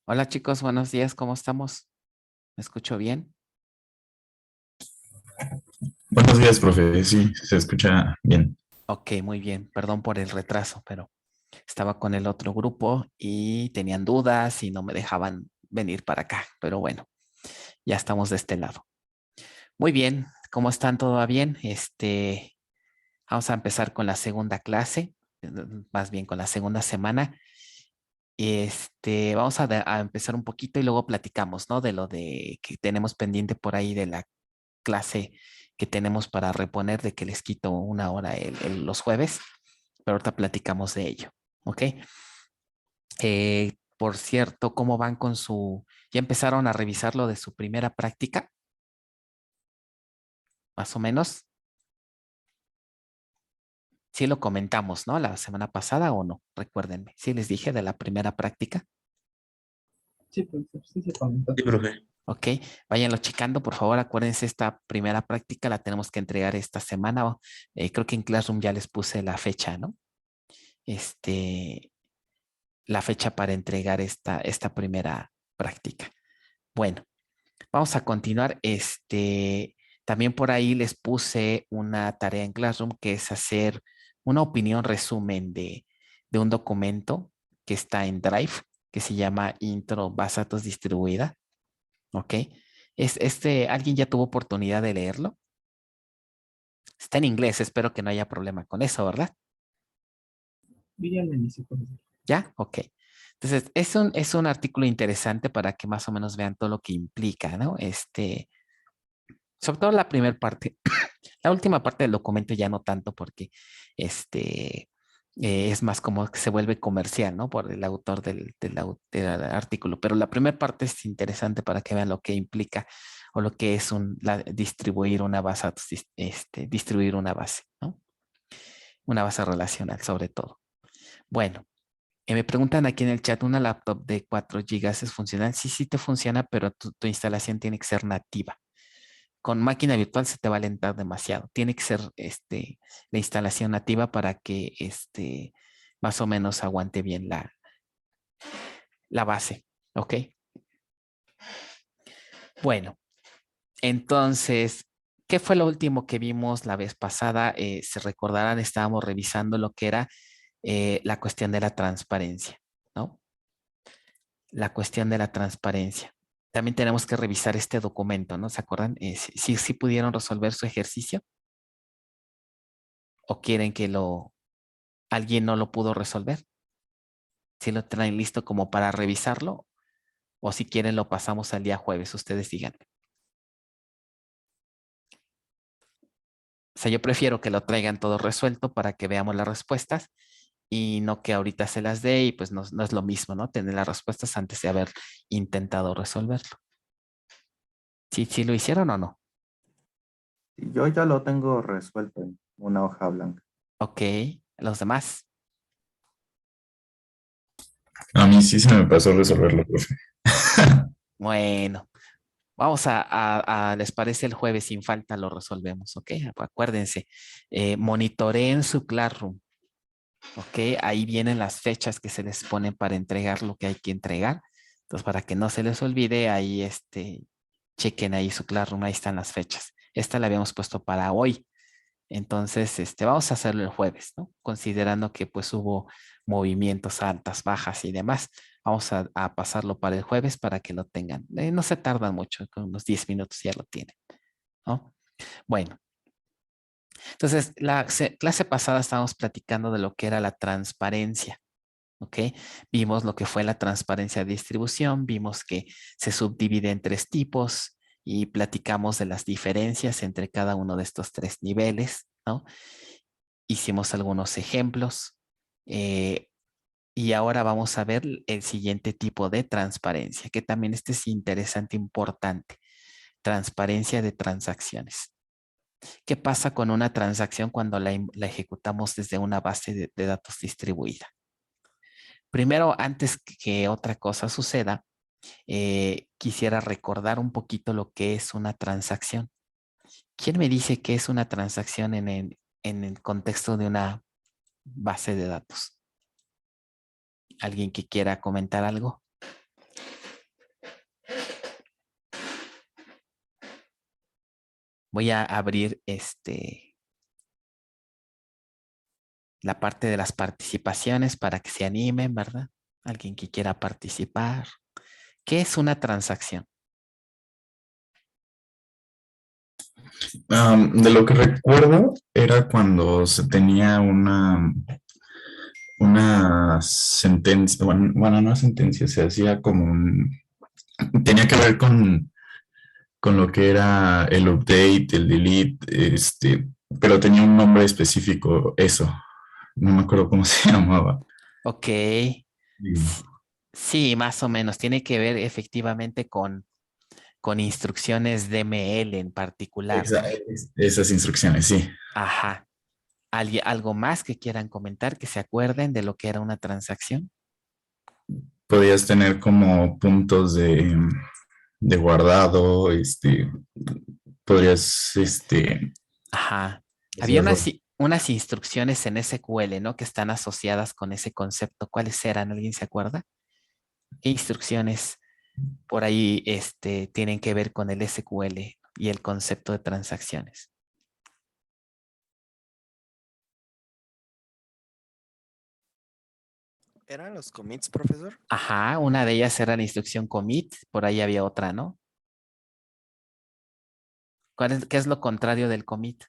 Hola chicos, buenos días, ¿cómo estamos? ¿Me escucho bien? Buenos días, profe. Sí, se escucha bien. Ok, muy bien, perdón por el retraso, pero estaba con el otro grupo y tenían dudas y no me dejaban venir para acá, pero bueno, ya estamos de este lado. Muy bien, ¿cómo están? ¿Todo va bien? Vamos a empezar con la segunda clase, más bien con la segunda semana. Vamos a empezar un poquito y luego platicamos, ¿no? De lo de que tenemos pendiente por ahí de la clase que tenemos para reponer, de que les quito una hora los jueves, pero ahorita platicamos de ello, ¿ok? Por cierto, ¿cómo van con ya empezaron a revisar lo de su primera práctica? Más o menos. Sí lo comentamos, ¿no? La semana pasada o no, recuérdenme. Sí les dije de la primera práctica. Sí, profesor, sí se comentó. Sí, profe. Ok, váyanlo checando, por favor. Acuérdense, esta primera práctica la tenemos que entregar esta semana. Creo que en Classroom ya les puse la fecha, ¿no? Este, la fecha para entregar esta primera práctica. Bueno, vamos a continuar. También por ahí les puse una tarea en Classroom que es hacer una opinión resumen de un documento que está en Drive, que se llama Intro Base de Datos Distribuida. ¿Ok? ¿Alguien ya tuvo oportunidad de leerlo? Está en inglés, espero que no haya problema con eso, ¿verdad? Díganme, mis hijos. ¿Ya? Ok. Entonces, es un artículo interesante para que más o menos vean todo lo que implica, ¿no? Sobre todo la primera parte. La última parte del documento ya no tanto porque este, es más como que se vuelve comercial, ¿no? Por el autor del artículo. Pero la primera parte es interesante para que vean lo que implica o lo que es distribuir una base, distribuir una base, ¿no? Una base relacional, sobre todo. Bueno. Me preguntan aquí en el chat, ¿una laptop de 4 gigas es funcional? Sí, sí te funciona, pero tu instalación tiene que ser nativa. Con máquina virtual se te va a alentar demasiado. Tiene que ser la instalación nativa para que más o menos aguante bien la base. ¿Ok? Bueno, entonces, ¿qué fue lo último que vimos la vez pasada? Se recordarán, estábamos revisando lo que era la cuestión de la transparencia, ¿no? La cuestión de la transparencia. También tenemos que revisar este documento, ¿no? ¿Se acuerdan? Si pudieron resolver su ejercicio o quieren que alguien no lo pudo resolver. Si lo traen listo como para revisarlo o si quieren lo pasamos al día jueves, ustedes digan. O sea, yo prefiero que lo traigan todo resuelto para que veamos las respuestas y no que ahorita se las dé y pues no es lo mismo, ¿no? Tener las respuestas antes de haber intentado resolverlo. ¿Sí lo hicieron o no? Yo ya lo tengo resuelto en una hoja blanca. Ok, los demás. A mí sí se me pasó resolverlo, profe. Bueno, vamos ¿les parece el jueves sin falta lo resolvemos, ok? Acuérdense, monitoreen su Classroom, ok, ahí vienen las fechas que se les ponen para entregar lo que hay que entregar. Entonces, para que no se les olvide, ahí chequen ahí su Classroom, ahí están las fechas. Esta la habíamos puesto para hoy. Entonces, vamos a hacerlo el jueves, ¿no? Considerando que pues hubo movimientos altas, bajas y demás. Vamos a pasarlo para el jueves para que lo tengan. No se tardan mucho, con unos 10 minutos ya lo tienen, ¿no? Bueno, entonces la clase pasada estábamos platicando de lo que era la transparencia. ¿Ok? Vimos lo que fue la transparencia de distribución, vimos que se subdivide en 3 tipos y platicamos de las diferencias entre cada uno de estos 3 niveles, ¿no? Hicimos algunos ejemplos eh, y ahora vamos a ver el siguiente tipo de transparencia, que también este es interesante, importante, transparencia de transacciones. ¿Qué pasa con una transacción cuando la ejecutamos desde una base de datos distribuida? Primero, antes que otra cosa suceda, quisiera recordar un poquito lo que es una transacción. ¿Quién me dice qué es una transacción en el contexto de una base de datos? ¿Alguien que quiera comentar algo? Voy a abrir la parte de las participaciones para que se animen, ¿verdad? Alguien que quiera participar. ¿Qué es una transacción? De lo que recuerdo era cuando se tenía una sentencia, bueno, no sentencia, se hacía como tenía que ver con lo que era el update, el delete, pero tenía un nombre específico, eso. No me acuerdo cómo se llamaba. Ok. Digo, Sí, más o menos. Tiene que ver efectivamente con instrucciones DML en particular, ¿no? esas instrucciones, sí. Ajá. ¿Algo más que quieran comentar, que se acuerden de lo que era una transacción? Podías tener como puntos de guardado, podrías, Ajá. Había hacer unas instrucciones en SQL, ¿no? Que están asociadas con ese concepto. ¿Cuáles eran? ¿Alguien se acuerda? ¿Qué instrucciones por ahí tienen que ver con el SQL y el concepto de transacciones? ¿Eran los commits, profesor? Ajá, una de ellas era la instrucción commit, por ahí había otra, ¿no? ¿Qué es lo contrario del commit?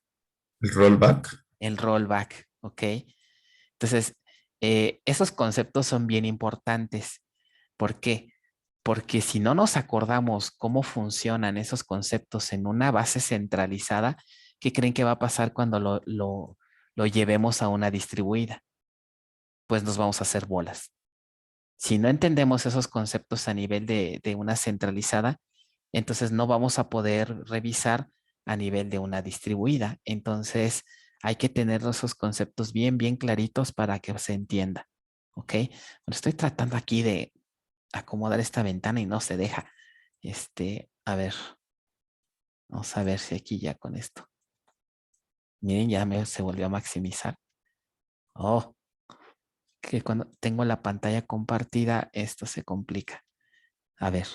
el rollback. El rollback, ¿ok? Entonces, esos conceptos son bien importantes. ¿Por qué? Porque si no nos acordamos cómo funcionan esos conceptos en una base centralizada, ¿qué creen que va a pasar cuando lo llevemos a una distribuida? Pues nos vamos a hacer bolas. Si no entendemos esos conceptos a nivel de una centralizada, entonces no vamos a poder revisar a nivel de una distribuida. Entonces hay que tener esos conceptos bien, bien claritos para que se entienda. ¿Ok? Bueno, estoy tratando aquí de acomodar esta ventana y no se deja. A ver, vamos a ver si aquí ya con esto. Miren, se volvió a maximizar. Oh, que cuando tengo la pantalla compartida, esto se complica. A ver,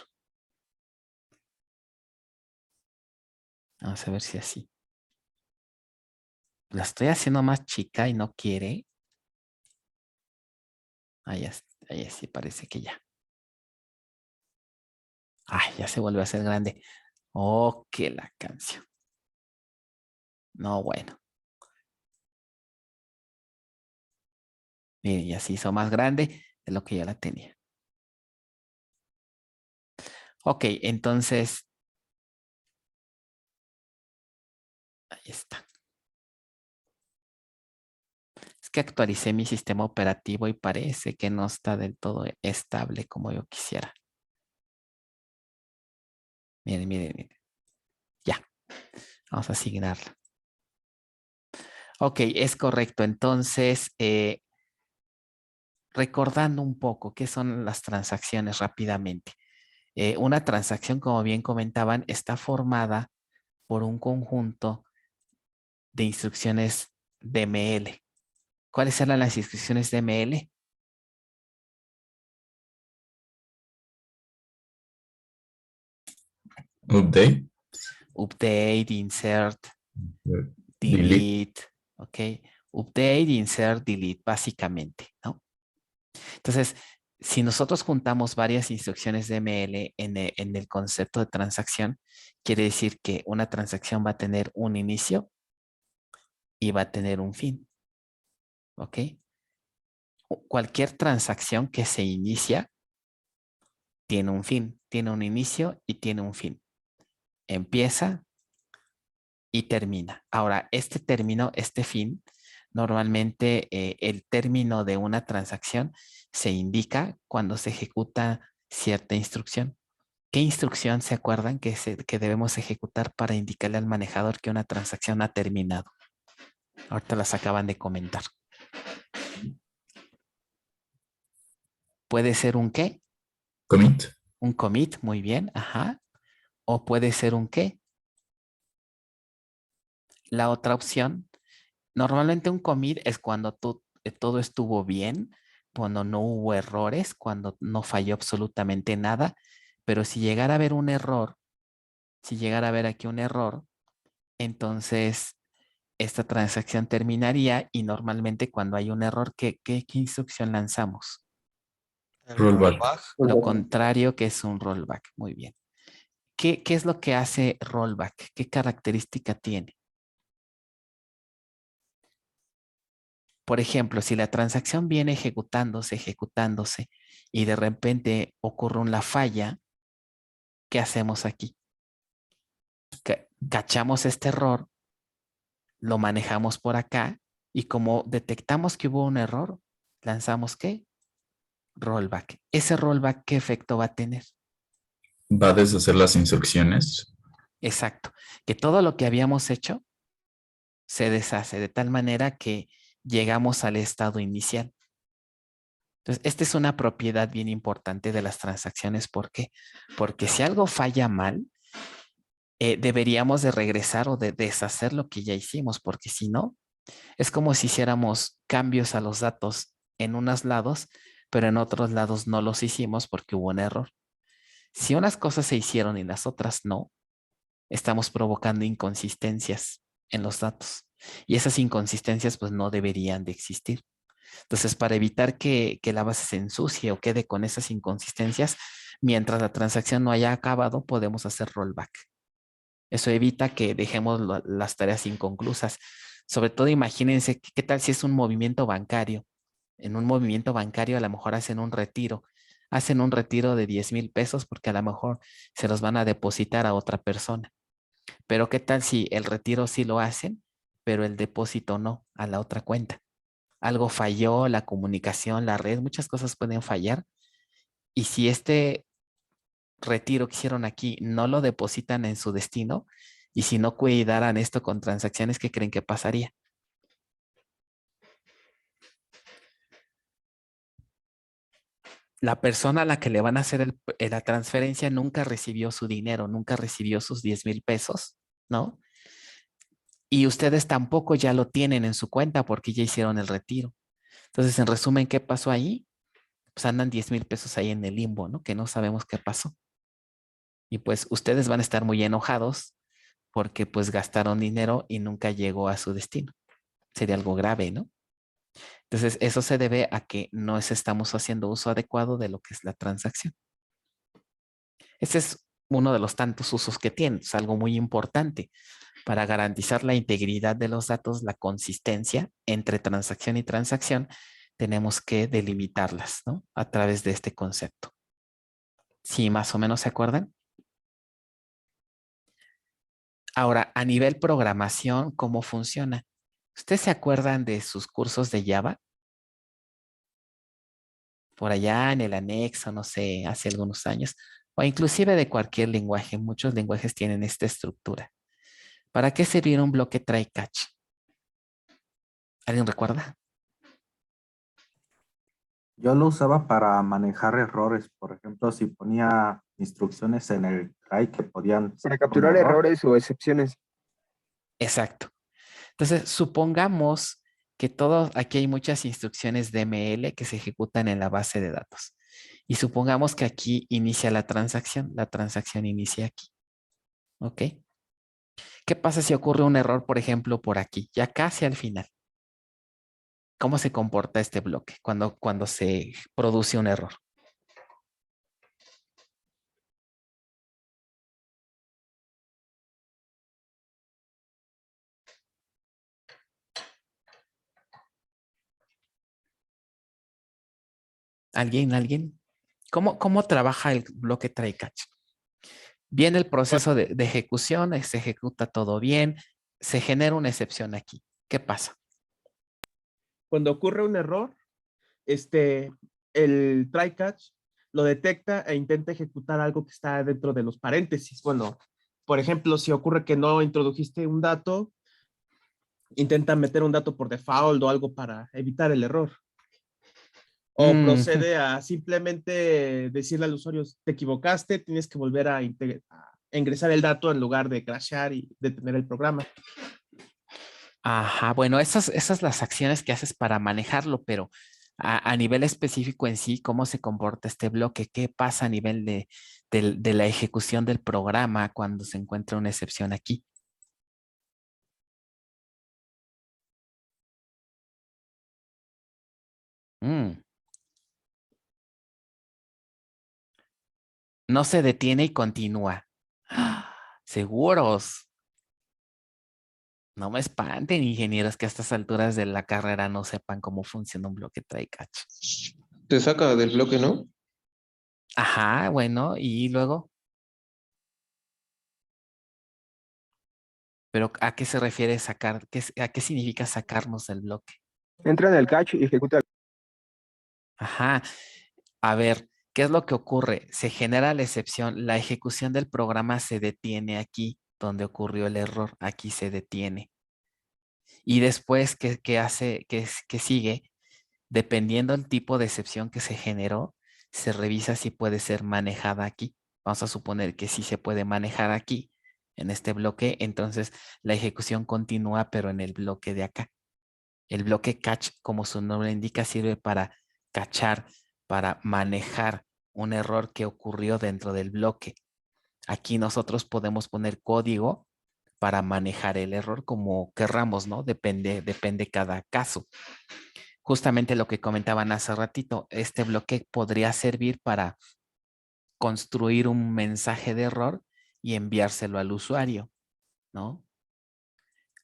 vamos a ver si así. La estoy haciendo más chica y no quiere. Ahí sí parece que ya. Ay, ya se volvió a hacer grande. Oh, que la canción. No, bueno. Miren, ya se hizo más grande de lo que ya la tenía. Ok, entonces. Ahí está. Es que actualicé mi sistema operativo y parece que no está del todo estable como yo quisiera. Miren, miren, miren. Ya. Vamos a asignarla. Ok, es correcto. Entonces, recordando un poco qué son las transacciones rápidamente. Una transacción, como bien comentaban, está formada por un conjunto de instrucciones DML. ¿Cuáles eran las instrucciones DML? Update, Update, insert, delete. delete, ¿ok? Update, insert, delete, básicamente, ¿no? Entonces, si nosotros juntamos varias instrucciones DML en el concepto de transacción, quiere decir que una transacción va a tener un inicio y va a tener un fin, ¿ok? Cualquier transacción que se inicia tiene un fin, tiene un inicio y tiene un fin. Empieza y termina. Ahora, este término, este fin, normalmente el término de una transacción se indica cuando se ejecuta cierta instrucción. ¿Qué instrucción se acuerdan que debemos ejecutar para indicarle al manejador que una transacción ha terminado? Ahorita las acaban de comentar. ¿Puede ser un qué? Commit. Un commit, muy bien, ajá. O puede ser un qué. La otra opción, normalmente un commit es cuando todo estuvo bien, cuando no hubo errores, cuando no falló absolutamente nada, pero si llegara a haber un error, si llegara a haber aquí un error, entonces esta transacción terminaría y normalmente cuando hay un error, ¿qué instrucción lanzamos? El Rollback. rollback. Lo contrario, que es un rollback. Muy bien. ¿Qué es lo que hace rollback? ¿Qué característica tiene? Por ejemplo, si la transacción viene ejecutándose y de repente ocurre una falla, ¿qué hacemos aquí? Cachamos este error, lo manejamos por acá y como detectamos que hubo un error, lanzamos ¿qué? Rollback. Ese rollback, ¿qué efecto va a tener? Va a deshacer las instrucciones. Exacto. Que todo lo que habíamos hecho se deshace de tal manera que llegamos al estado inicial. Entonces, esta es una propiedad bien importante de las transacciones. ¿Por qué? Porque si algo falla mal, deberíamos de regresar o de deshacer lo que ya hicimos, porque si no, es como si hiciéramos cambios a los datos en unos lados, pero en otros lados no los hicimos porque hubo un error. Si unas cosas se hicieron y las otras no, estamos provocando inconsistencias en los datos. Y esas inconsistencias pues no deberían de existir. Entonces, para evitar que la base se ensucie o quede con esas inconsistencias, mientras la transacción no haya acabado, podemos hacer rollback. Eso evita que dejemos las tareas inconclusas. Sobre todo, imagínense, ¿qué tal si es un movimiento bancario? En un movimiento bancario a lo mejor hacen un retiro. Hacen un retiro de 10,000 pesos porque a lo mejor se los van a depositar a otra persona. Pero ¿qué tal si el retiro sí lo hacen, pero el depósito no, a la otra cuenta? Algo falló, la comunicación, la red, muchas cosas pueden fallar. Y si este retiro que hicieron aquí no lo depositan en su destino, y si no cuidaran esto con transacciones, ¿qué creen que pasaría? La persona a la que le van a hacer la transferencia nunca recibió su dinero, nunca recibió sus 10,000 pesos, ¿no? Y ustedes tampoco ya lo tienen en su cuenta porque ya hicieron el retiro. Entonces, en resumen, ¿qué pasó ahí? Pues andan 10,000 pesos ahí en el limbo, ¿no? Que no sabemos qué pasó. Y pues ustedes van a estar muy enojados porque pues gastaron dinero y nunca llegó a su destino. Sería algo grave, ¿no? Entonces, eso se debe a que no estamos haciendo uso adecuado de lo que es la transacción. Ese es uno de los tantos usos que tiene. Es algo muy importante para garantizar la integridad de los datos, la consistencia entre transacción y transacción. Tenemos que delimitarlas, ¿no? A través de este concepto. ¿Sí más o menos se acuerdan? Ahora, a nivel programación, ¿cómo funciona? ¿Ustedes se acuerdan de sus cursos de Java? Por allá en el anexo, no sé, hace algunos años, o inclusive de cualquier lenguaje. Muchos lenguajes tienen esta estructura. ¿Para qué servir un bloque try catch? ¿Alguien recuerda? Yo lo usaba para manejar errores. Por ejemplo, si ponía instrucciones en el try que podían Para ser un capturar error. errores o excepciones. Exacto. Entonces, supongamos que aquí hay muchas instrucciones DML que se ejecutan en la base de datos. Y supongamos que aquí inicia la transacción inicia aquí. ¿Ok? ¿Qué pasa si ocurre un error, por ejemplo, por aquí, ya casi al final? ¿Cómo se comporta este bloque cuando se produce un error? ¿Alguien? ¿Cómo trabaja el bloque try catch? Viene el proceso de ejecución, se ejecuta todo bien, se genera una excepción aquí. ¿Qué pasa? Cuando ocurre un error, el try catch lo detecta e intenta ejecutar algo que está dentro de los paréntesis. Bueno, por ejemplo, si ocurre que no introdujiste un dato, intenta meter un dato por default o algo para evitar el error. O procede a simplemente decirle al usuario, te equivocaste, tienes que volver a ingresar el dato en lugar de crashear y detener el programa. Ajá, bueno, esas las acciones que haces para manejarlo, pero a nivel específico en sí, ¿cómo se comporta este bloque? ¿Qué pasa a nivel de la ejecución del programa cuando se encuentra una excepción aquí? Mm. No se detiene y continúa. ¡Ah! Seguros. No me espanten, ingenieros, que a estas alturas de la carrera no sepan cómo funciona un bloque try catch. Se saca del bloque, ¿no? Ajá, bueno, y luego. Pero ¿a qué se refiere sacar? ¿A qué significa sacarnos del bloque? Entra en el catch y ejecuta. Ajá. A ver, ¿qué es lo que ocurre? Se genera la excepción. La ejecución del programa se detiene aquí, donde ocurrió el error. Aquí se detiene. Y después, ¿qué hace? ¿Qué sigue? Dependiendo del tipo de excepción que se generó, se revisa si puede ser manejada aquí. Vamos a suponer que sí se puede manejar aquí, en este bloque. Entonces, la ejecución continúa, pero en el bloque de acá. El bloque catch, como su nombre indica, sirve para cachar, para manejar un error que ocurrió dentro del bloque. Aquí nosotros podemos poner código para manejar el error como querramos, ¿no? Depende cada caso. Justamente lo que comentaban hace ratito, este bloque podría servir para construir un mensaje de error y enviárselo al usuario, ¿no?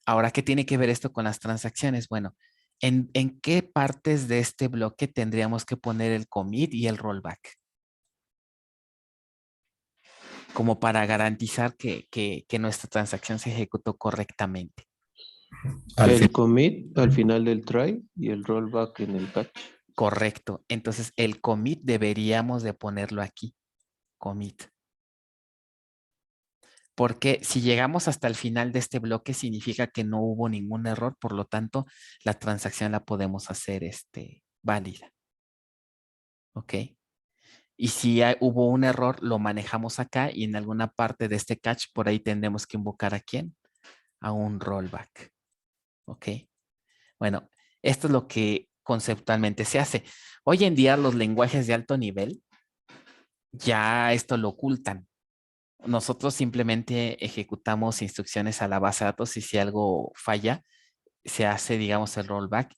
Ahora, ¿qué tiene que ver esto con las transacciones? Bueno, ¿en qué partes de este bloque tendríamos que poner el commit y el rollback? Como para garantizar que nuestra transacción se ejecutó correctamente. Al El fin, commit al final del try y el rollback en el catch. Correcto. Entonces, el commit deberíamos de ponerlo aquí. Commit. Porque si llegamos hasta el final de este bloque, significa que no hubo ningún error, por lo tanto, la transacción la podemos hacer válida. ¿Ok? Y si hubo un error, lo manejamos acá y en alguna parte de este catch, por ahí tendremos que invocar ¿a quién? A un rollback. ¿Ok? Bueno, esto es lo que conceptualmente se hace. Hoy en día los lenguajes de alto nivel ya esto lo ocultan. Nosotros simplemente ejecutamos instrucciones a la base de datos y si algo falla, se hace, digamos, el rollback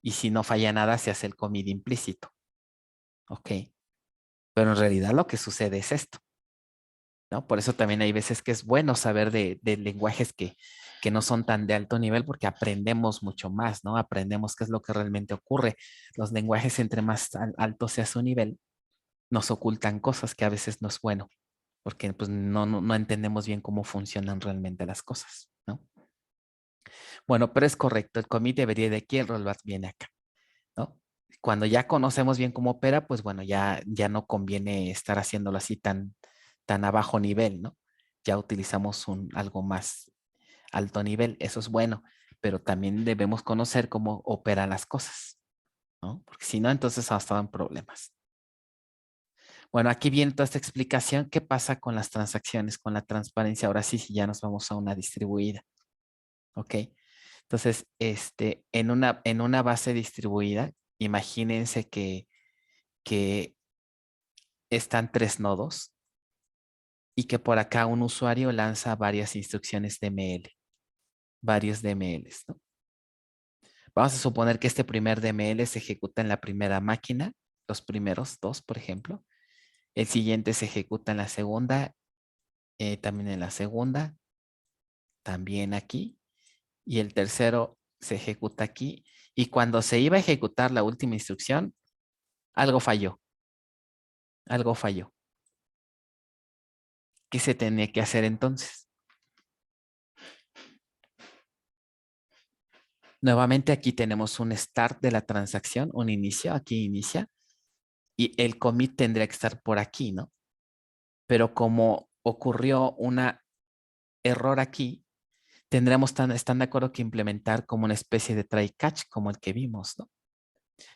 y si no falla nada, se hace el commit implícito. ¿Ok? Pero en realidad lo que sucede es esto, ¿no? Por eso también hay veces que es bueno saber de lenguajes que no son tan de alto nivel porque aprendemos mucho más, ¿no? Aprendemos qué es lo que realmente ocurre. Los lenguajes, entre más alto sea su nivel, nos ocultan cosas que a veces no es bueno porque pues no entendemos bien cómo funcionan realmente las cosas, ¿no? Bueno, pero es correcto, el commit debería de aquí, el rollback viene acá, ¿no? Cuando ya conocemos bien cómo opera, pues bueno, ya no conviene estar haciéndolo así tan a bajo nivel, ¿no? Ya utilizamos algo más alto nivel, eso es bueno, pero también debemos conocer cómo operan las cosas, ¿no? Porque si no, entonces hemos estado en problemas. Bueno, aquí viene toda esta explicación. ¿Qué pasa con las transacciones, con la transparencia? Ahora sí, si ya nos vamos a una distribuida. ¿Ok? Entonces, en una base distribuida, imagínense que están 3 nodos y que por acá un usuario lanza varias instrucciones DML, varios DMLs, ¿no? Vamos a suponer que este primer DML se ejecuta en la primera máquina, los primeros 2, por ejemplo. El siguiente se ejecuta en la segunda, también en la segunda, también aquí. Y el tercero se ejecuta aquí. Y cuando se iba a ejecutar la última instrucción, algo falló. Algo falló. ¿Qué se tenía que hacer entonces? Nuevamente aquí tenemos un start de la transacción, un inicio, aquí inicia. Y el commit tendría que estar por aquí, ¿no? Pero como ocurrió un error aquí, están de acuerdo que implementar como una especie de try catch, como el que vimos, ¿no?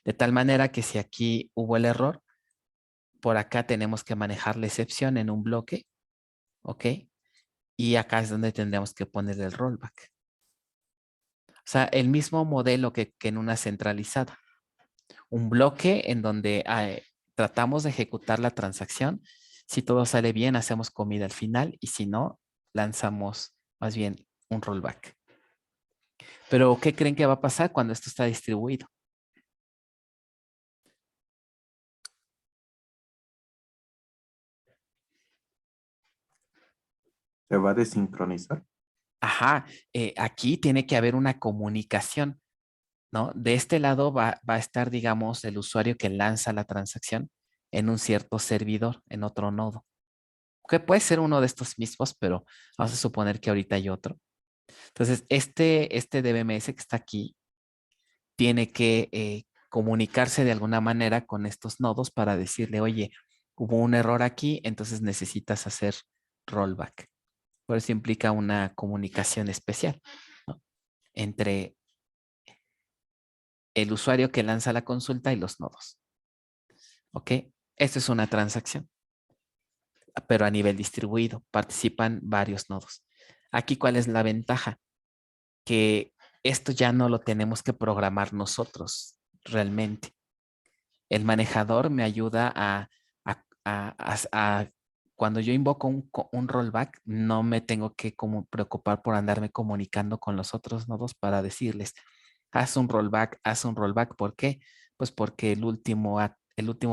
De tal manera que si aquí hubo el error, por acá tenemos que manejar la excepción en un bloque, ¿ok? Y acá es donde tendríamos que poner el rollback. O sea, el mismo modelo que en una centralizada. Un bloque en donde tratamos de ejecutar la transacción. Si todo sale bien, hacemos comida al final y si no, lanzamos más bien un rollback. Pero, ¿qué creen que va a pasar cuando esto está distribuido? ¿Se va a desincronizar? Ajá, aquí tiene que haber una comunicación, ¿no? De este lado va a estar, digamos, el usuario que lanza la transacción en un cierto servidor, en otro nodo, que puede ser uno de estos mismos, pero vamos a suponer que ahorita hay otro. Entonces, este DBMS que está aquí tiene que comunicarse de alguna manera con estos nodos para decirle, oye, hubo un error aquí, entonces necesitas hacer rollback. Por eso implica una comunicación especial, ¿no? Entre el usuario que lanza la consulta y los nodos. ¿Ok? Esto es una transacción, pero a nivel distribuido. Participan varios nodos. Aquí, ¿cuál es la ventaja? Que esto ya no lo tenemos que programar nosotros realmente. El manejador me ayuda a cuando yo invoco un rollback, no me tengo que como preocupar por andarme comunicando con los otros nodos para decirles, haz un rollback, haz un rollback. ¿Por qué? Pues porque el último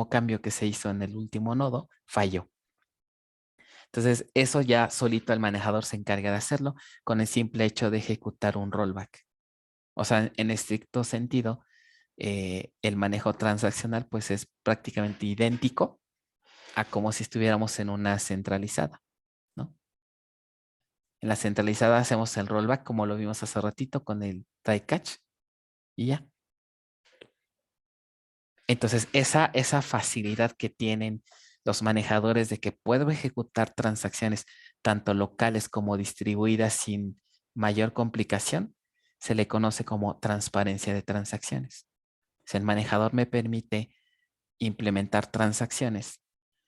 cambio que se hizo en el último nodo falló. Entonces, eso ya solito el manejador se encarga de hacerlo con el simple hecho de ejecutar un rollback. O sea, en estricto sentido, el manejo transaccional pues es prácticamente idéntico a como si estuviéramos en una centralizada, ¿no? En la centralizada hacemos el rollback como lo vimos hace ratito con el try catch y ya. Entonces, esa facilidad que tienen los manejadores de que puedo ejecutar transacciones tanto locales como distribuidas sin mayor complicación, se le conoce como transparencia de transacciones. Si el manejador me permite implementar transacciones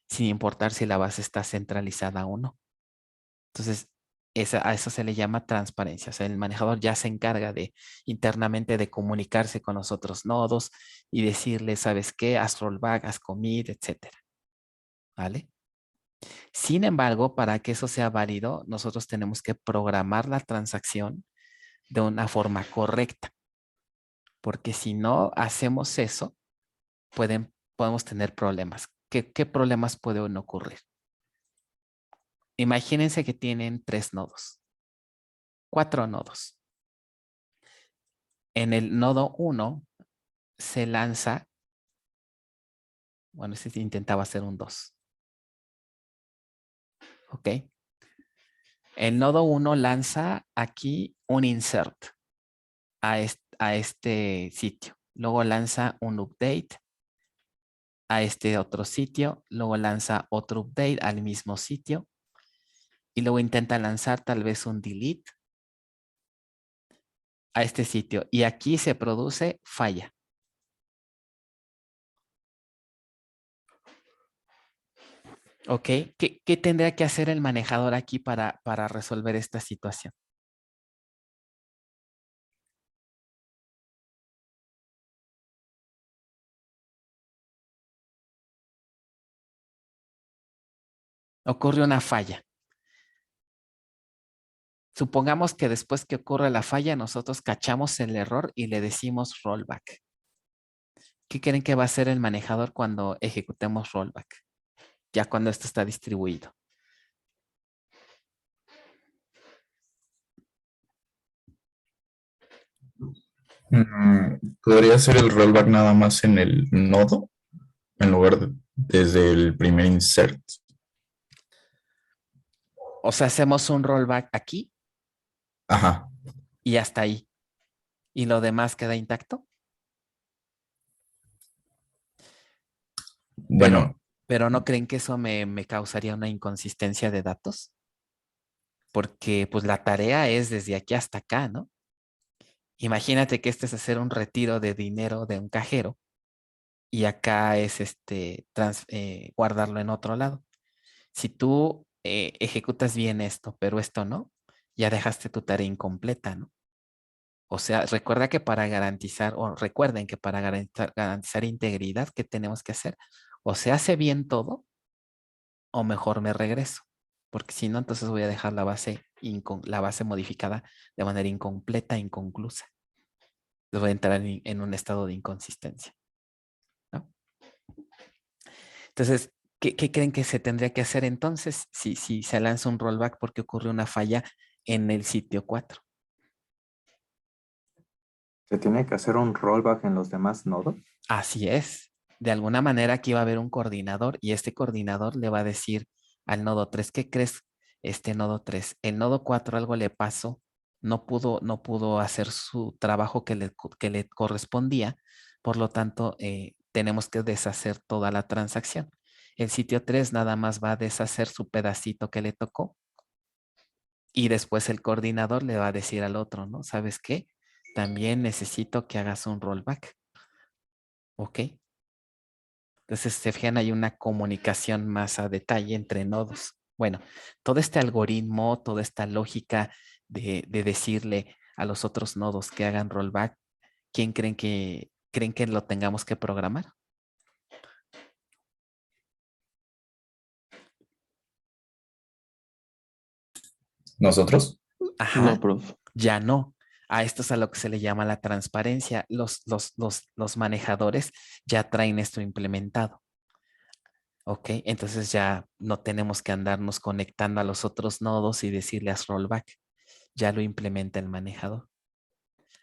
sin importar si la base está centralizada o no. Entonces, a eso se le llama transparencia. O sea, el manejador ya se encarga de internamente de comunicarse con los otros nodos y decirle, ¿sabes qué? Haz rollback, haz commit, etcétera. ¿Vale? Sin embargo, para que eso sea válido, nosotros tenemos que programar la transacción de una forma correcta. Porque si no hacemos eso, podemos tener problemas. ¿Qué problemas pueden ocurrir? Imagínense que tienen 3 nodos, 4 nodos. En el nodo 1 se lanza, bueno, este intentaba hacer un 2. ¿Ok? El nodo 1 lanza aquí un insert a este sitio. Luego lanza un update a este otro sitio. Luego lanza otro update al mismo sitio. Y luego intenta lanzar tal vez un delete a este sitio. Y aquí se produce falla. ¿Ok? ¿Qué tendría que hacer el manejador aquí para resolver esta situación? Ocurre una falla. Supongamos que después que ocurre la falla, nosotros cachamos el error y le decimos rollback. ¿Qué creen que va a hacer el manejador cuando ejecutemos rollback? Ya cuando esto está distribuido. ¿Podría ser el rollback nada más en el nodo en lugar de desde el primer insert? O sea, hacemos un rollback aquí Ajá. y hasta ahí. ¿Y lo demás queda intacto? Pero, Bueno, pero ¿no creen que eso me causaría una inconsistencia de datos? Porque pues la tarea es desde aquí hasta acá, ¿no? Imagínate que este es hacer un retiro de dinero de un cajero y acá es guardarlo en otro lado. Si tú ejecutas bien esto, pero esto no, ya dejaste tu tarea incompleta, ¿no? O sea, recuerda que para garantizar, o recuerden que para garantizar integridad, ¿qué tenemos que hacer? O se hace bien todo, o mejor me regreso. Porque si no, entonces voy a dejar la base modificada de manera incompleta, inconclusa. Entonces voy a entrar en un estado de inconsistencia, ¿no? Entonces, ¿Qué creen que se tendría que hacer entonces si se lanza un rollback porque ocurre una falla en el sitio 4? ¿Se tiene que hacer un rollback en los demás nodos? Así es. De alguna manera aquí va a haber un coordinador y este coordinador le va a decir al nodo 3, ¿qué crees? Este nodo 3, el nodo 4 algo le pasó, no pudo hacer su trabajo que le correspondía, por lo tanto tenemos que deshacer toda la transacción. El sitio 3 nada más va a deshacer su pedacito que le tocó y después el coordinador le va a decir al otro, ¿no? ¿Sabes qué? También necesito que hagas un rollback. ¿Ok? Entonces, se fijan, hay una comunicación más a detalle entre nodos. Bueno, todo este algoritmo, toda esta lógica de decirle a los otros nodos que hagan rollback, ¿quién creen que lo tengamos que programar? ¿Nosotros? Ajá, No, prof. ya no. A esto es a lo que se le llama la transparencia. Los manejadores ya traen esto implementado. Ok, entonces ya no tenemos que andarnos conectando a los otros nodos y decirles rollback. Ya lo implementa el manejador.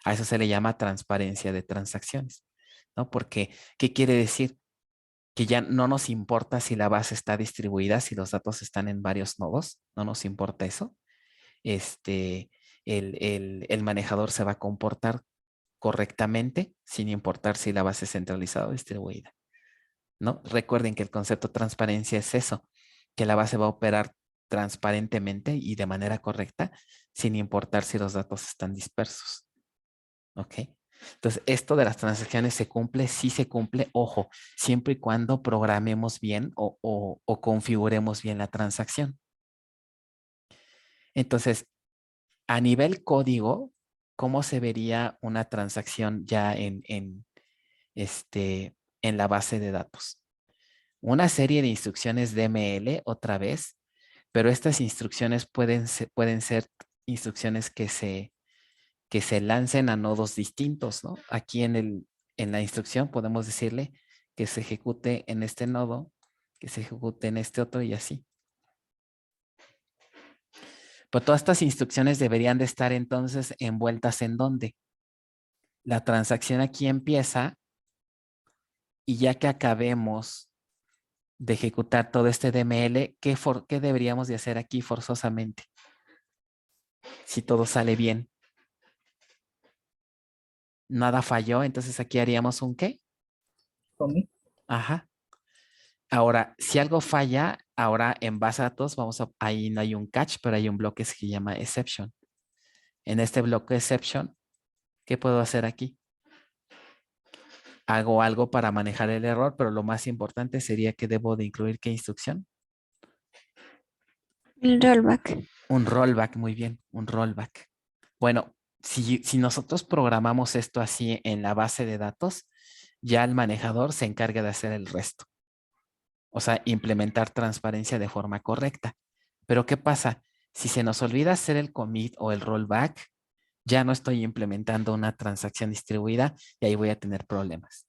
A eso se le llama transparencia de transacciones, ¿no? Porque, ¿qué quiere decir? Que ya no nos importa si la base está distribuida, si los datos están en varios nodos, no nos importa eso. El manejador se va a comportar correctamente sin importar si la base es centralizada o distribuida, ¿no? Recuerden que el concepto de transparencia es eso, que la base va a operar transparentemente y de manera correcta sin importar si los datos están dispersos. ¿Ok? Entonces, esto de las transacciones se cumple, sí se cumple, ojo, siempre y cuando programemos bien o configuremos bien la transacción. Entonces, a nivel código, ¿cómo se vería una transacción ya en la base de datos? Una serie de instrucciones DML otra vez, pero estas instrucciones pueden ser instrucciones que se lancen a nodos distintos, ¿no? Aquí en la instrucción podemos decirle que se ejecute en este nodo, que se ejecute en este otro y así. Pero todas estas instrucciones deberían de estar entonces envueltas en ¿dónde? La transacción aquí empieza y ya que acabemos de ejecutar todo este DML, ¿qué deberíamos de hacer aquí forzosamente? Si todo sale bien. Nada falló, entonces aquí haríamos un ¿qué? Commit. Ajá. Ahora, si algo falla, ahora en base a datos, ahí no hay un catch, pero hay un bloque que se llama exception. En este bloque exception, ¿qué puedo hacer aquí? Hago algo para manejar el error, pero lo más importante sería que debo de incluir ¿qué instrucción? El rollback. Un rollback, muy bien, un rollback. Bueno, si nosotros programamos esto así en la base de datos, ya el manejador se encarga de hacer el resto. O sea, implementar transparencia de forma correcta. Pero ¿qué pasa? Si se nos olvida hacer el commit o el rollback, ya no estoy implementando una transacción distribuida y ahí voy a tener problemas.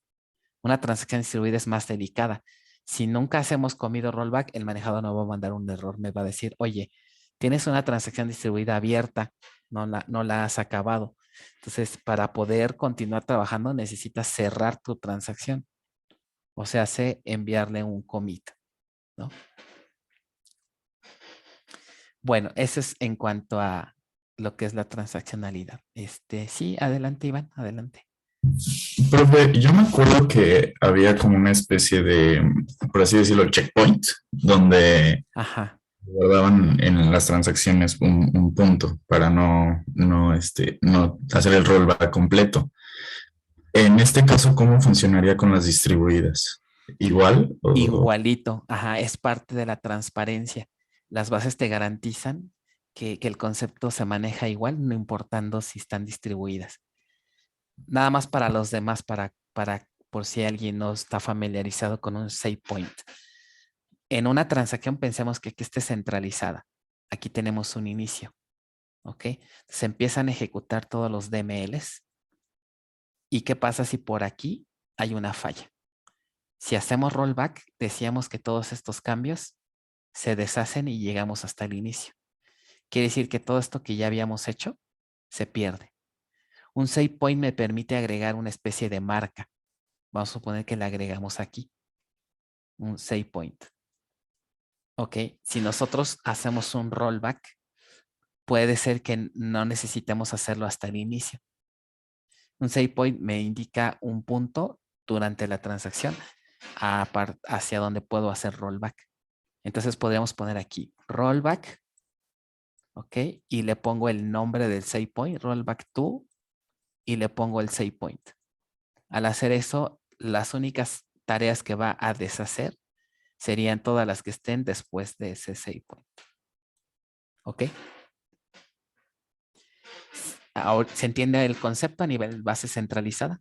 Una transacción distribuida es más delicada. Si nunca hacemos commit o rollback, el manejador no va a mandar un error. Me va a decir, oye, tienes una transacción distribuida abierta, no la has acabado. Entonces, para poder continuar trabajando, necesitas cerrar tu transacción. O sea, enviarle un commit, ¿no? Bueno, eso es en cuanto a lo que es la transaccionalidad. Sí, adelante, Iván, adelante. Profe, yo me acuerdo que había como una especie de, por así decirlo, checkpoint, donde Ajá. guardaban en las transacciones un punto para no hacer el rollback completo. En este caso, ¿cómo funcionaría con las distribuidas? ¿Igual? Igualito, ajá, es parte de la transparencia. Las bases te garantizan que el concepto se maneja igual, no importando si están distribuidas. Nada más para los demás, por si alguien no está familiarizado con un save point. En una transacción pensemos que aquí esté centralizada. Aquí tenemos un inicio, ¿ok? Se empiezan a ejecutar todos los DMLs. ¿Y qué pasa si por aquí hay una falla? Si hacemos rollback, decíamos que todos estos cambios se deshacen y llegamos hasta el inicio. Quiere decir que todo esto que ya habíamos hecho se pierde. Un save point me permite agregar una especie de marca. Vamos a suponer que le agregamos aquí. Un save point. Ok, si nosotros hacemos un rollback, puede ser que no necesitemos hacerlo hasta el inicio. Un save point me indica un punto durante la transacción hacia donde puedo hacer rollback. Entonces podríamos poner aquí rollback, ok, y le pongo el nombre del save point, rollback to, y le pongo el save point. Al hacer eso, las únicas tareas que va a deshacer serían todas las que estén después de ese save point. ¿Ok? Ahora, ¿se entiende el concepto a nivel base centralizada?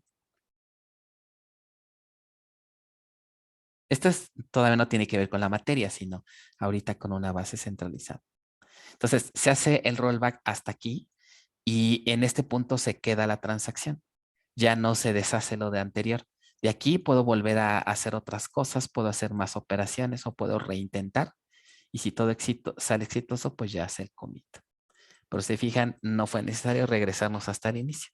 Esto todavía no tiene que ver con la materia, sino ahorita con una base centralizada. Entonces, se hace el rollback hasta aquí y en este punto se queda la transacción. Ya no se deshace lo de anterior. De aquí puedo volver a hacer otras cosas, puedo hacer más operaciones o puedo reintentar. Y si todo sale exitoso, pues ya hace el commit. Pero si se fijan, no fue necesario regresarnos hasta el inicio.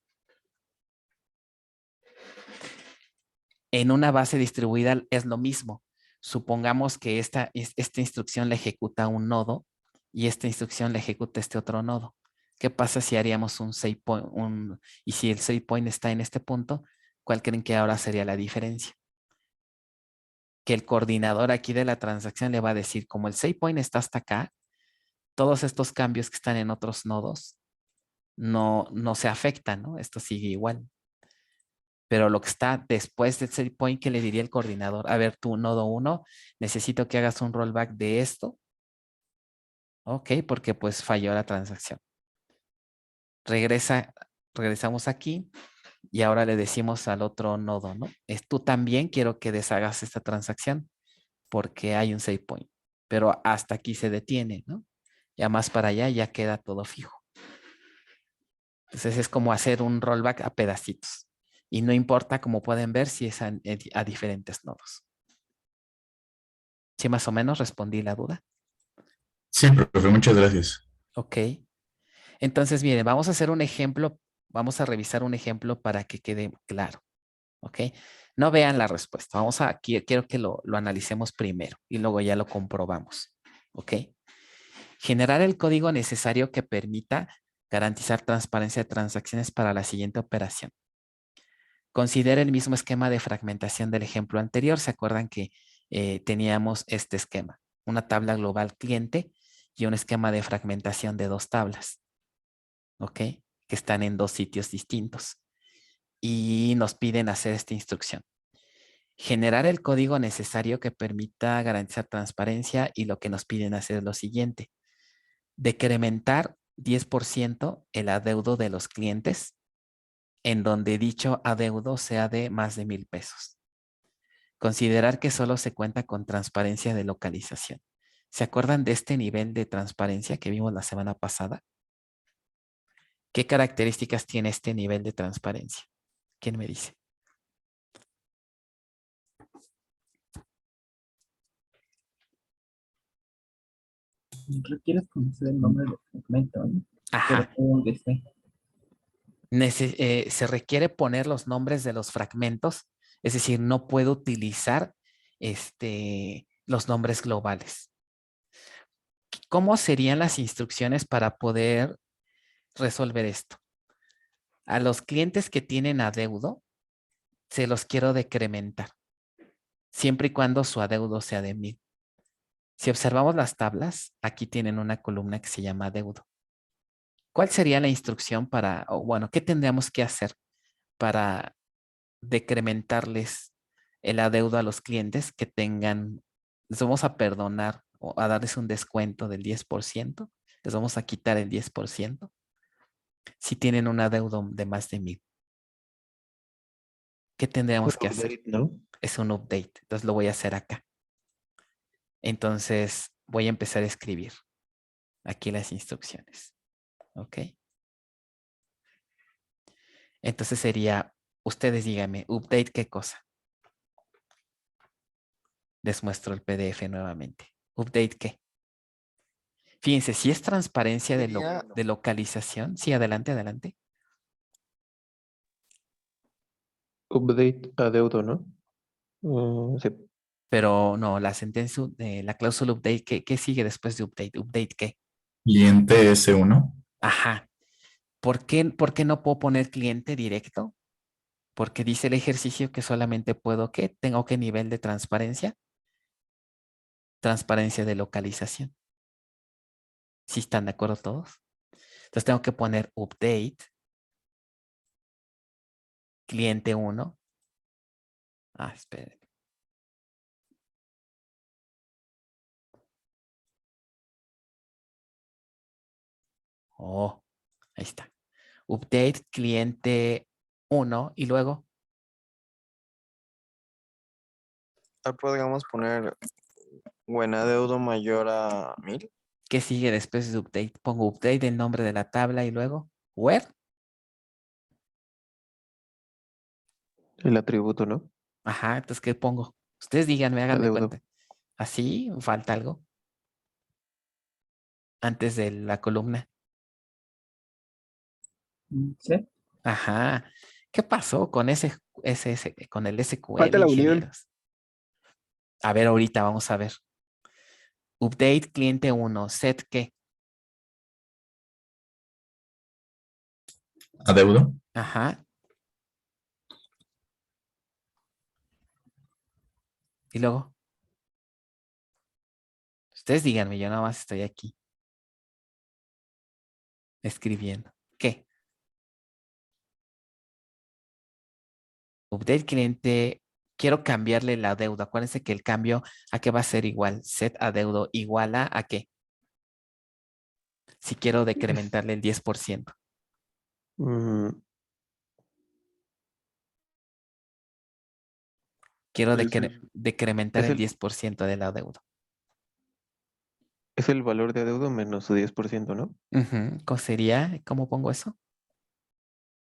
En una base distribuida es lo mismo. Supongamos que esta instrucción la ejecuta un nodo y esta instrucción la ejecuta este otro nodo. ¿Qué pasa si haríamos un save point? Y si el save point está en este punto, ¿cuál creen que ahora sería la diferencia? Que el coordinador aquí de la transacción le va a decir, como el save point está hasta acá, todos estos cambios que están en otros nodos no se afectan, ¿no? Esto sigue igual. Pero lo que está después del save point, que le diría el coordinador, a ver, tu nodo 1, necesito que hagas un rollback de esto. Ok, porque pues falló la transacción. Regresamos aquí y ahora le decimos al otro nodo, ¿no? Tú también quiero que deshagas esta transacción porque hay un save point, pero hasta aquí se detiene, ¿no? Ya más para allá ya queda todo fijo. Entonces es como hacer un rollback a pedacitos. Y no importa, como pueden ver, si es a diferentes nodos. ¿Sí más o menos respondí la duda? Sí, profe, muchas gracias. Ok. Entonces, miren, vamos a hacer un ejemplo. Vamos a revisar un ejemplo para que quede claro. ¿Ok? No vean la respuesta. Quiero que lo analicemos primero y luego ya lo comprobamos. ¿Ok? Generar el código necesario que permita garantizar transparencia de transacciones para la siguiente operación. Considera el mismo esquema de fragmentación del ejemplo anterior. ¿Se acuerdan que teníamos este esquema? Una tabla global cliente y un esquema de fragmentación de dos tablas. ¿Ok? Que están en dos sitios distintos. Y nos piden hacer esta instrucción. Generar el código necesario que permita garantizar transparencia y lo que nos piden hacer es lo siguiente. Decrementar 10% el adeudo de los clientes en donde dicho adeudo sea de más de 1,000 pesos. Considerar que solo se cuenta con transparencia de localización. ¿Se acuerdan de este nivel de transparencia que vimos la semana pasada? ¿Qué características tiene este nivel de transparencia? ¿Quién me dice? Requieres conocer el nombre del fragmento, ¿no? Ajá. ¿Dónde esté? Se requiere poner los nombres de los fragmentos, es decir, no puedo utilizar los nombres globales. ¿Cómo serían las instrucciones para poder resolver esto? A los clientes que tienen adeudo, se los quiero decrementar, siempre y cuando su adeudo sea de 1,000. Si observamos las tablas, aquí tienen una columna que se llama adeudo. ¿Cuál sería la instrucción qué tendríamos que hacer para decrementarles el adeudo a los clientes que tengan, les vamos a perdonar o a darles un descuento del 10%, les vamos a quitar el 10% si tienen un adeudo de más de 1,000? ¿Qué tendríamos que hacer? ¿No? Es un update, entonces lo voy a hacer acá. Entonces voy a empezar a escribir aquí las instrucciones. ¿Ok? Entonces sería, ustedes díganme, update qué cosa. Les muestro el PDF nuevamente. ¿Update qué? Fíjense, si es transparencia de localización. Sí, adelante, adelante. Update adeudo, ¿no? Sí. Pero no, la sentencia, la cláusula update, ¿qué sigue después de update? ¿Update qué? Cliente S1. Ajá. ¿Por qué no puedo poner cliente directo? Porque dice el ejercicio que solamente puedo, ¿qué? Tengo qué nivel de transparencia. Transparencia de localización. ¿Sí están de acuerdo todos? Entonces tengo que poner update, cliente 1. Ah, esperen. Oh, ahí está. Update, cliente 1 y luego, Podríamos poner buen adeudo mayor a 1000. ¿qué sigue después de update? Pongo update, el nombre de la tabla y luego, where. El atributo, ¿no? Ajá, entonces, ¿qué pongo? Ustedes díganme, háganme Adeudo. cuenta. ¿Así? ¿Falta algo? Antes de la columna. Sí. Ajá. ¿Qué pasó con con el Falta SQL, la unión. ingenieros? A ver, ahorita vamos a ver. Update cliente 1, set qué. Adeudo. Ajá. Y luego, ustedes díganme, yo nada más estoy aquí escribiendo. ¿Qué? Update cliente, quiero cambiarle la deuda. Acuérdense que el cambio a qué va a ser igual. Set adeudo igual a qué. Si quiero decrementarle el 10%. Mm, Quiero pues, decrementar es el el, 10% de la deuda. es el valor de adeudo menos su 10%, ¿no? Ujú. ¿Cómo sería? ¿Cómo pongo eso?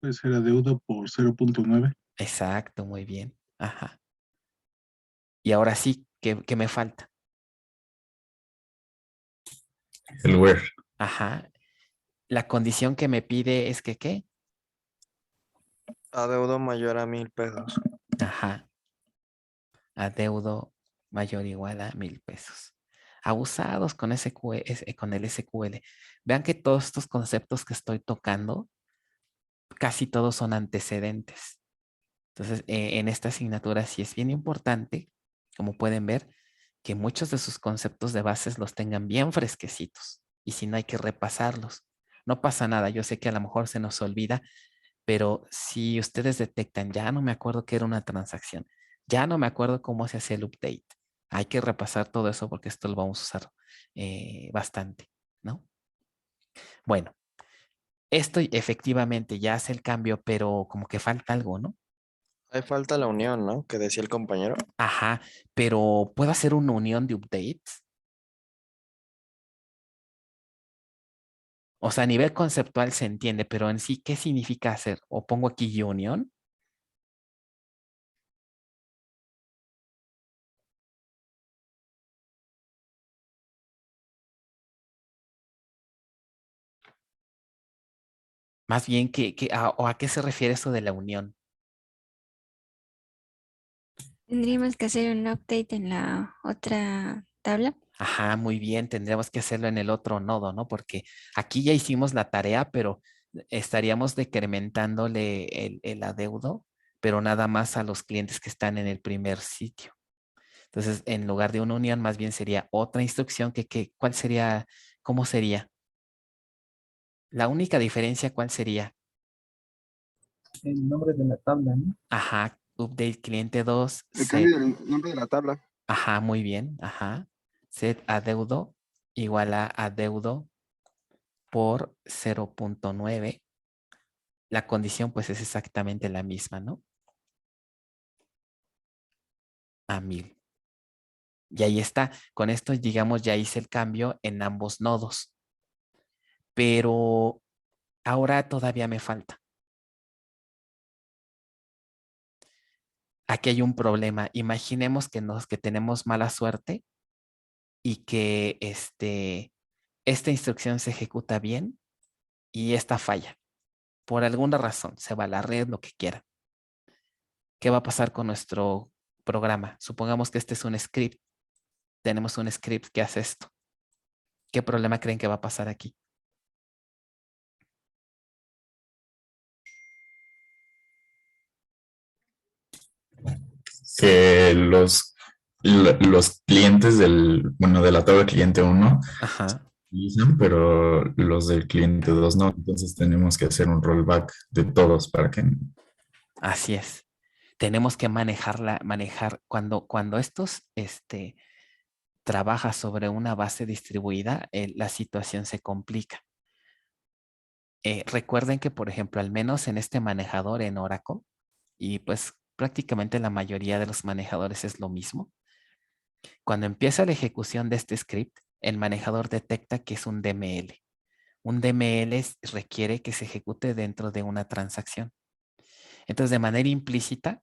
Puede ser adeudo por 0.9. Exacto, muy bien. Ajá. Y ahora sí, ¿qué me falta? El where. Ajá. La condición que me pide es que ¿qué? Adeudo mayor a 1000 pesos. Ajá. Adeudo mayor o igual a 1,000 pesos. Abusados con con el SQL. Vean que todos estos conceptos que estoy tocando, casi todos son antecedentes. Entonces, en esta asignatura sí es bien importante, como pueden ver, que muchos de sus conceptos de bases los tengan bien fresquecitos. Y si no, hay que repasarlos. No pasa nada, yo sé que a lo mejor se nos olvida, pero si ustedes detectan, ya no me acuerdo qué era una transacción, ya no me acuerdo cómo se hace el update. Hay que repasar todo eso porque esto lo vamos a usar bastante, ¿no? Bueno, esto efectivamente ya hace el cambio, pero como que falta algo, ¿no? Ahí falta la unión, ¿no? Que decía el compañero. Ajá, pero ¿puedo hacer una unión de updates? O sea, a nivel conceptual se entiende, pero en sí, ¿qué significa hacer? ¿O pongo aquí unión? Más bien, ¿o a qué se refiere eso de la unión? Tendríamos que hacer un update en la otra tabla. Ajá, muy bien, tendríamos que hacerlo en el otro nodo, ¿no? Porque aquí ya hicimos la tarea, pero estaríamos decrementándole el adeudo, pero nada más a los clientes que están en el primer sitio. Entonces, en lugar de una unión, más bien sería otra instrucción ¿cuál sería? ¿Cómo sería? La única diferencia, ¿cuál sería? El nombre de la tabla, ¿no? Ajá, update cliente 2, El set. cambio del nombre de la tabla. Ajá, muy bien. Ajá. Set adeudo igual a adeudo por 0.9. La condición pues es exactamente la misma, ¿no? A 1000. Y ahí está. Con esto, digamos, ya hice el cambio en ambos nodos. Pero ahora todavía me falta. aquí hay un problema. Imaginemos que tenemos mala suerte y que esta instrucción se ejecuta bien y esta falla. Por alguna razón, se va a la red, lo que quiera. ¿Qué va a pasar con nuestro programa? Supongamos que este es un script. Tenemos un script que hace esto. ¿Qué problema creen que va a pasar aquí? Que los clientes de la tabla cliente uno Ajá, utilizan, pero los del cliente 2 no. Entonces tenemos que hacer un rollback de todos para que... así es. Tenemos que manejar cuando estos trabaja sobre una base distribuida, la situación se complica. Recuerden que, por ejemplo, al menos en este manejador en Oracle, y pues prácticamente la mayoría de los manejadores es lo mismo. Cuando empieza la ejecución de este script, el manejador detecta que es un DML. Un DML requiere que se ejecute dentro de una transacción. Entonces, de manera implícita,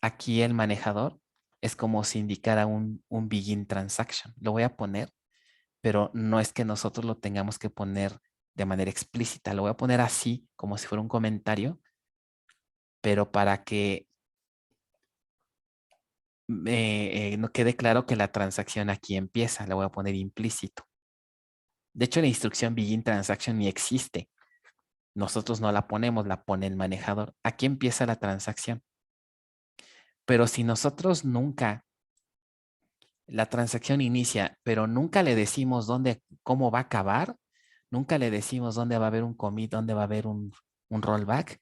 aquí el manejador es como si indicara un begin transaction. Lo voy a poner, pero no es que nosotros lo tengamos que poner de manera explícita. Lo voy a poner así, como si fuera un comentario, pero para que no quede claro que la transacción aquí empieza. Le voy a poner implícito. De hecho, la instrucción begin transaction ni existe. Nosotros no la ponemos, la pone el manejador. Aquí empieza la transacción. Pero si nosotros nunca, la transacción inicia, pero nunca le decimos cómo va a acabar, nunca le decimos dónde va a haber un commit, dónde va a haber un rollback,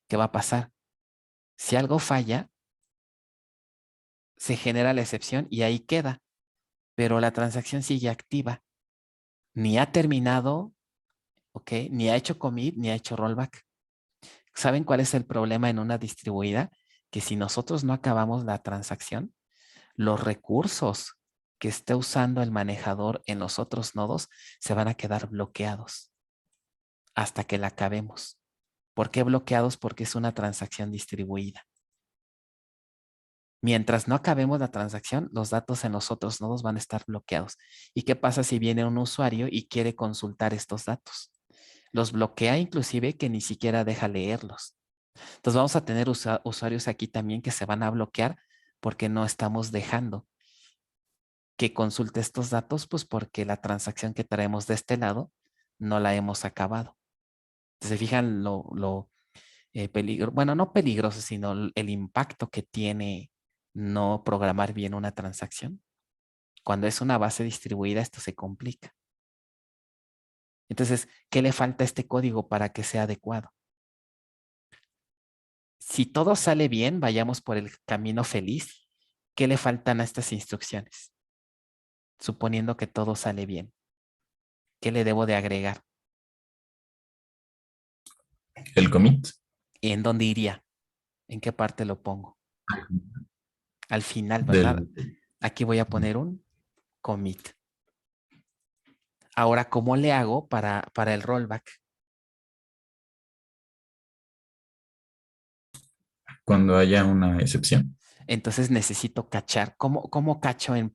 ¿qué va a pasar? Si algo falla, se genera la excepción y ahí queda, pero la transacción sigue activa. Ni ha terminado, ¿ok? Ni ha hecho commit, ni ha hecho rollback. ¿Saben cuál es el problema en una distribuida? Que si nosotros no acabamos la transacción, los recursos que esté usando el manejador en los otros nodos se van a quedar bloqueados hasta que la acabemos. ¿Por qué bloqueados? Porque es una transacción distribuida. Mientras no acabemos la transacción, los datos en los otros nodos van a estar bloqueados. ¿Y qué pasa si viene un usuario y quiere consultar estos datos? Los bloquea inclusive que ni siquiera deja leerlos. Entonces vamos a tener usuarios aquí también que se van a bloquear porque no estamos dejando que consulte estos datos, pues porque la transacción que traemos de este lado no la hemos acabado. ¿Se fijan lo peligro? Bueno, no peligroso, sino el impacto que tiene no programar bien una transacción? Cuando es una base distribuida, esto se complica. Entonces, ¿qué le falta a este código para que sea adecuado? Si todo sale bien, vayamos por el camino feliz. ¿Qué le faltan a estas instrucciones? Suponiendo que todo sale bien. ¿Qué le debo de agregar? El commit. ¿Y en dónde iría? ¿En qué parte lo pongo? Al final, ¿verdad? Del, Aquí voy a poner un commit. Ahora, ¿cómo le hago para el rollback? cuando haya una excepción. Entonces necesito cachar. ¿Cómo cacho en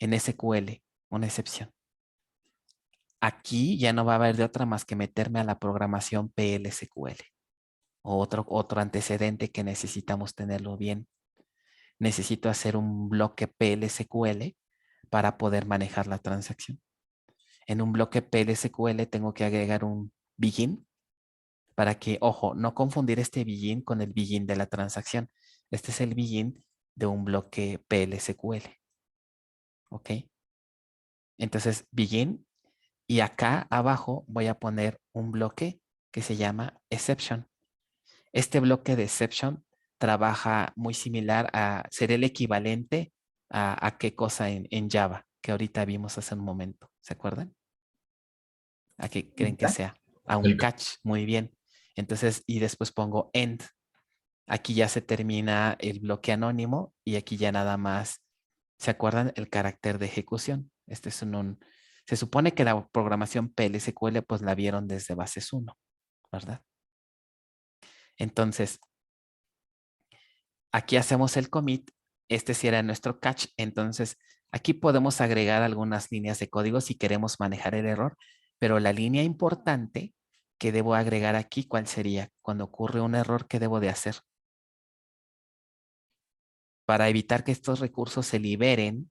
SQL una excepción? Aquí ya no va a haber de otra más que meterme a la programación PL/SQL. Otro antecedente que necesitamos tenerlo bien. Necesito hacer un bloque PL/SQL para poder manejar la transacción. En un bloque PL/SQL tengo que agregar un begin para que, ojo, no confundir este begin con el begin de la transacción. Este es el begin de un bloque PL/SQL. ¿Ok? Entonces, begin, y acá abajo voy a poner un bloque que se llama exception. Este bloque de exception trabaja muy similar ser el equivalente a qué cosa en Java, que ahorita vimos hace un momento. ¿Se acuerdan? ¿A qué creen que sea? A un El- catch, muy bien. Entonces, y después pongo end. Aquí ya se termina el bloque anónimo y aquí ya nada más, ¿se acuerdan? El carácter de ejecución. Este es se supone que la programación PL/SQL pues la vieron desde bases 1, ¿verdad? Entonces, Aquí hacemos el commit. Este sí era nuestro catch. Entonces, aquí podemos agregar algunas líneas de código si queremos manejar el error. Pero la línea importante que debo agregar aquí, ¿cuál sería? Cuando ocurre un error, ¿qué debo de hacer? Para evitar que estos recursos se liberen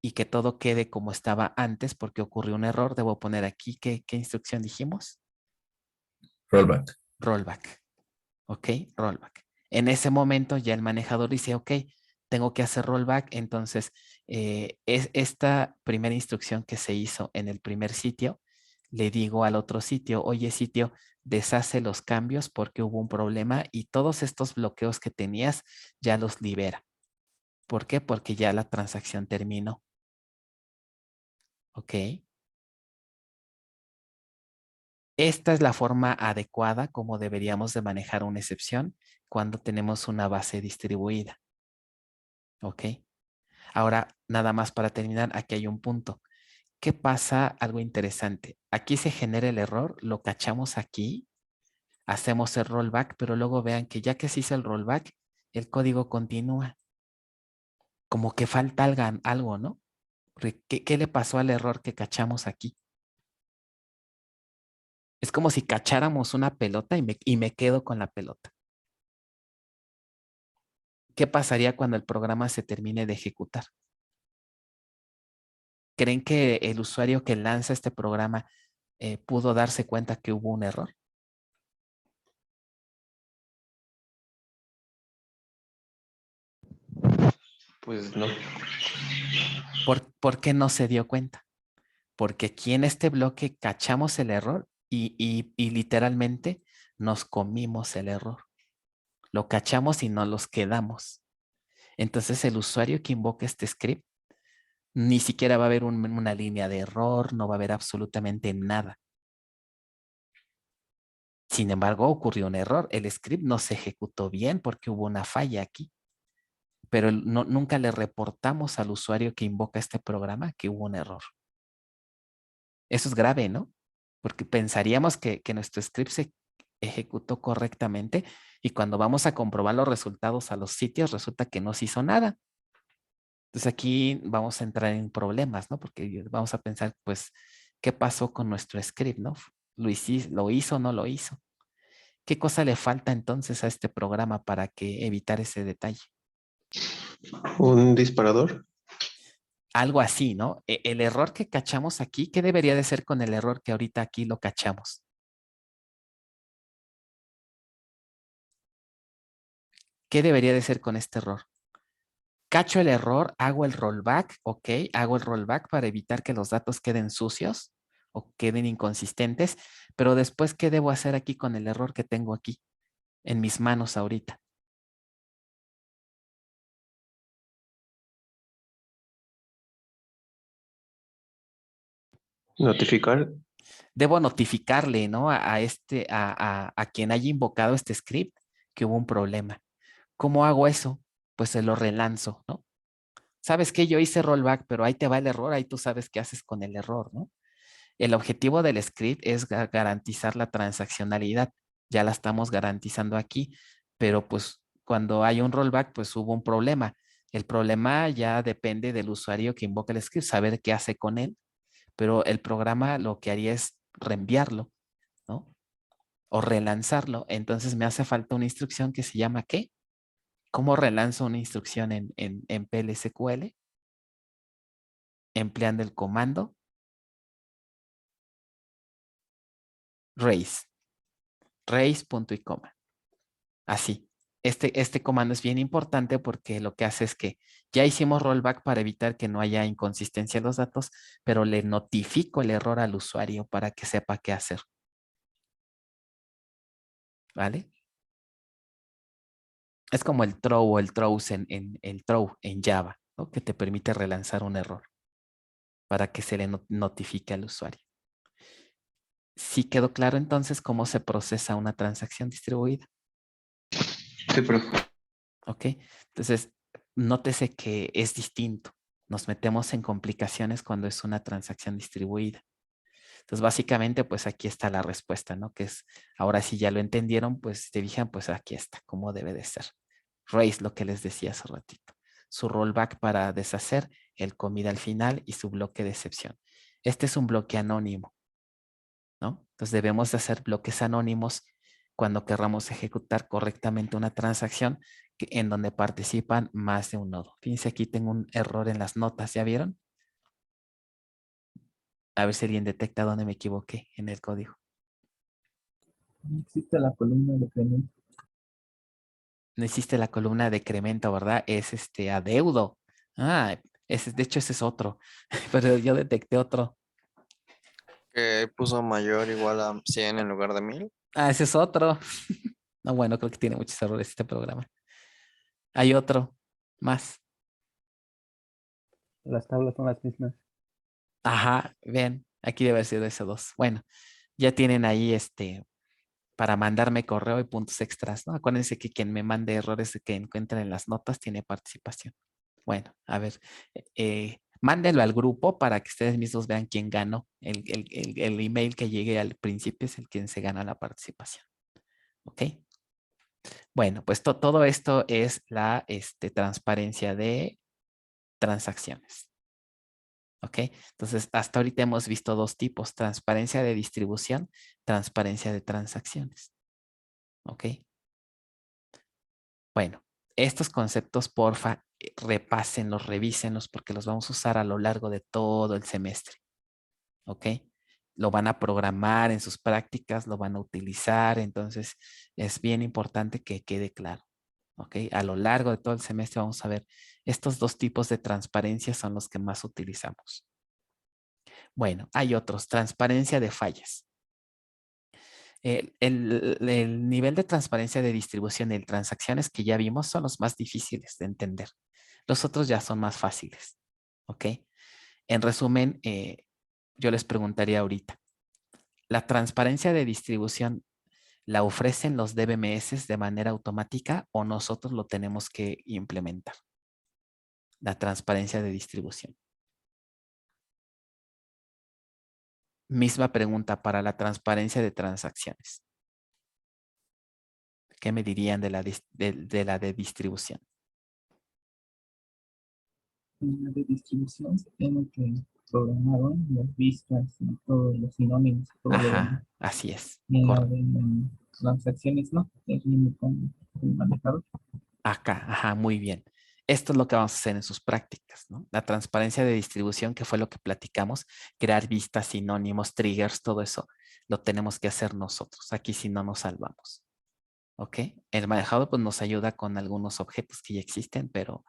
y que todo quede como estaba antes porque ocurrió un error, debo poner aquí, ¿qué instrucción dijimos? Rollback. Rollback. ¿Ok? Rollback. En ese momento ya el manejador dice, ok, tengo que hacer rollback. Entonces, es esta primera instrucción que se hizo en el primer sitio, le digo al otro sitio, oye sitio, deshace los cambios porque hubo un problema y todos estos bloqueos que tenías ya los libera. ¿Por qué? Porque ya la transacción terminó. ¿Ok? Esta es la forma adecuada como deberíamos de manejar una excepción cuando tenemos una base distribuida. ¿Ok? Ahora, nada más para terminar, aquí hay un punto. ¿Qué pasa? Algo interesante. Aquí se genera el error, lo cachamos aquí, hacemos el rollback, pero luego vean que ya que se hizo el rollback, el código continúa. Como que falta algo, ¿no? ¿Qué le pasó al error que cachamos aquí? Es como si cacháramos una pelota y me quedo con la pelota. ¿Qué pasaría cuando el programa se termine de ejecutar? ¿Creen que el usuario que lanza este programa pudo darse cuenta que hubo un error? Pues no. ¿Por qué no se dio cuenta? Porque aquí en este bloque cachamos el error y literalmente nos comimos el error. Lo cachamos y no los quedamos. Entonces el usuario que invoca este script ni siquiera va a haber una línea de error, no va a haber absolutamente nada. Sin embargo, ocurrió un error. El script no se ejecutó bien porque hubo una falla aquí. Pero nunca le reportamos al usuario que invoca este programa que hubo un error. Eso es grave, ¿no? Porque pensaríamos que nuestro script se ejecutó correctamente y cuando vamos a comprobar los resultados a los sitios resulta que no se hizo nada. Entonces aquí vamos a entrar en problemas, ¿no? Porque vamos a pensar, pues, ¿qué pasó con nuestro script, no? ¿Lo hizo o no lo hizo? ¿Qué cosa le falta entonces a este programa para que evitar ese detalle? ¿Un disparador? Algo así, ¿no? El error que cachamos aquí, ¿qué debería de ser con el error que ahorita aquí lo cachamos? ¿Qué debería de ser con este error? Cacho el error, hago el rollback, ok, hago el rollback para evitar que los datos queden sucios o queden inconsistentes, pero después, ¿qué debo hacer aquí con el error que tengo aquí en mis manos ahorita? Notificar. Debo notificarle, ¿no? A quien haya invocado este script que hubo un problema. ¿Cómo hago eso? Pues se lo relanzo, ¿no? Sabes que yo hice rollback, pero ahí te va el error, ahí tú sabes qué haces con el error, ¿no? El objetivo del script es garantizar la transaccionalidad. Ya la estamos garantizando aquí, pero pues cuando hay un rollback, pues hubo un problema. El problema ya depende del usuario que invoca el script, saber qué hace con él, pero el programa lo que haría es reenviarlo, ¿no? O relanzarlo. Entonces me hace falta una instrucción que se llama ¿qué? ¿Cómo relanzo una instrucción en PLSQL? Empleando el comando raise, punto y coma. Así. Este comando es bien importante porque lo que hace es que ya hicimos rollback para evitar que no haya inconsistencia en los datos, pero le notifico el error al usuario para que sepa qué hacer. ¿Vale? Es como el throw o el throws el throw en Java, ¿no? Que te permite relanzar un error para que se le notifique al usuario. ¿Sí quedó claro entonces cómo se procesa una transacción distribuida? Sí, profe. ¿Ok? Entonces, nótese que es distinto. Nos metemos en complicaciones cuando es una transacción distribuida. Entonces, básicamente, pues aquí está la respuesta, ¿no? Que es, ahora si ya lo entendieron, pues te dijeron, pues aquí está, cómo debe de ser. raise, lo que les decía hace ratito. Su rollback para deshacer, el commit al final y su bloque de excepción. Este es un bloque anónimo, ¿no? Entonces debemos de hacer bloques anónimos cuando querramos ejecutar correctamente una transacción en donde participan más de un nodo. Fíjense, aquí tengo un error en las notas, ¿ya vieron? A ver si alguien detecta dónde me equivoqué en el código. No existe la columna de incremento. No existe la columna de decremento, ¿verdad? Es adeudo. Ah, de hecho ese es otro, pero yo detecté otro. Que puso mayor igual a 100 en lugar de 1000. Ah, ese es otro. No, bueno, creo que tiene muchos errores este programa. Hay otro más. Las tablas son las mismas. Ajá, ven, aquí debe haber sido ese dos. Bueno, ya tienen ahí para mandarme correo y puntos extras, ¿no? Acuérdense que quien me mande errores que encuentren en las notas tiene participación. Bueno, a ver, mándenlo al grupo para que ustedes mismos vean quién ganó. El email que llegue al principio es el quien se gana la participación. ¿Ok? Bueno, pues todo esto es la transparencia de transacciones. ¿Ok? Entonces, hasta ahorita hemos visto dos tipos, transparencia de distribución, transparencia de transacciones. ¿Ok? Bueno, estos conceptos, porfa, repásenlos, revísenlos, porque los vamos a usar a lo largo de todo el semestre. ¿Ok? Lo van a programar en sus prácticas, lo van a utilizar, entonces es bien importante que quede claro. ¿Ok? A lo largo de todo el semestre vamos a ver, estos dos tipos de transparencia son los que más utilizamos. Bueno, hay otros, transparencia de fallas. El nivel de transparencia de distribución y transacciones que ya vimos son los más difíciles de entender. Los otros ya son más fáciles. ¿Ok? En resumen, yo les preguntaría ahorita, ¿la transparencia de distribución la ofrecen los DBMS de manera automática o nosotros lo tenemos que implementar? La transparencia de distribución. Misma pregunta para la transparencia de transacciones. ¿Qué me dirían de la de distribución? En la de distribución se tiene que programar, ¿no? Las vistas y todos los sinónimos, todo lo demás. Ajá, así es. Y en la de transacciones, ¿no? Es viene con el manejador. Acá, ajá, muy bien. Esto es lo que vamos a hacer en sus prácticas, ¿no? La transparencia de distribución, que fue lo que platicamos, crear vistas, sinónimos, triggers, todo eso, lo tenemos que hacer nosotros. Aquí si no nos salvamos. ¿Ok? El manejador pues nos ayuda con algunos objetos que ya existen, pero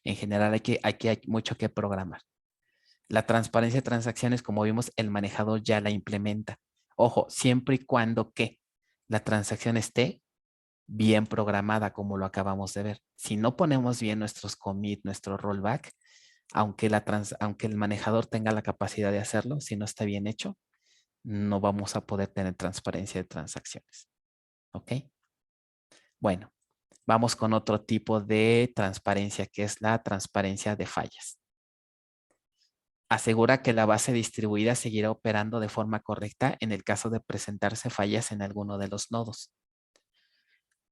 en general aquí hay mucho que programar. La transparencia de transacciones, como vimos, el manejador ya la implementa. Ojo, siempre y cuando que la transacción esté bien programada, como lo acabamos de ver. Si no ponemos bien nuestros commit, nuestro rollback, aunque el manejador tenga la capacidad de hacerlo, si no está bien hecho, no vamos a poder tener transparencia de transacciones. ¿Ok? Bueno, vamos con otro tipo de transparencia, que es la transparencia de fallas. Asegura que la base distribuida seguirá operando de forma correcta en el caso de presentarse fallas en alguno de los nodos.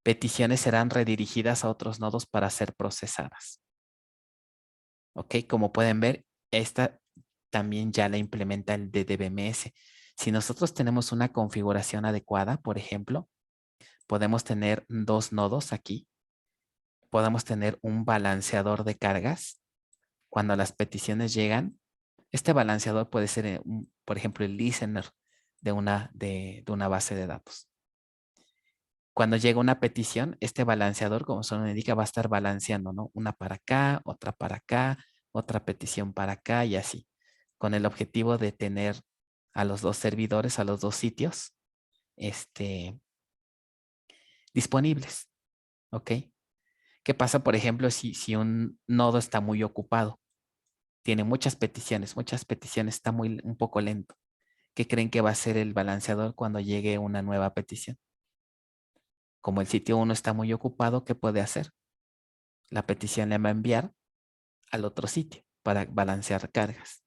Peticiones serán redirigidas a otros nodos para ser procesadas. ¿Ok? Como pueden ver, esta también ya la implementa el DDBMS. Si nosotros tenemos una configuración adecuada, por ejemplo, podemos tener dos nodos aquí. Podemos tener un balanceador de cargas. Cuando las peticiones llegan, este balanceador puede ser, por ejemplo, el listener de una base de datos. Cuando llega una petición, este balanceador, como su nombre indica, va a estar balanceando, ¿no? Una para acá, otra petición para acá y así, con el objetivo de tener a los dos servidores, a los dos sitios, disponibles, ¿ok? ¿Qué pasa, por ejemplo, si un nodo está muy ocupado? Tiene muchas peticiones, está un poco lento. ¿Qué creen que va a hacer el balanceador cuando llegue una nueva petición? Como el sitio 1 está muy ocupado, ¿qué puede hacer? La petición le va a enviar al otro sitio para balancear cargas.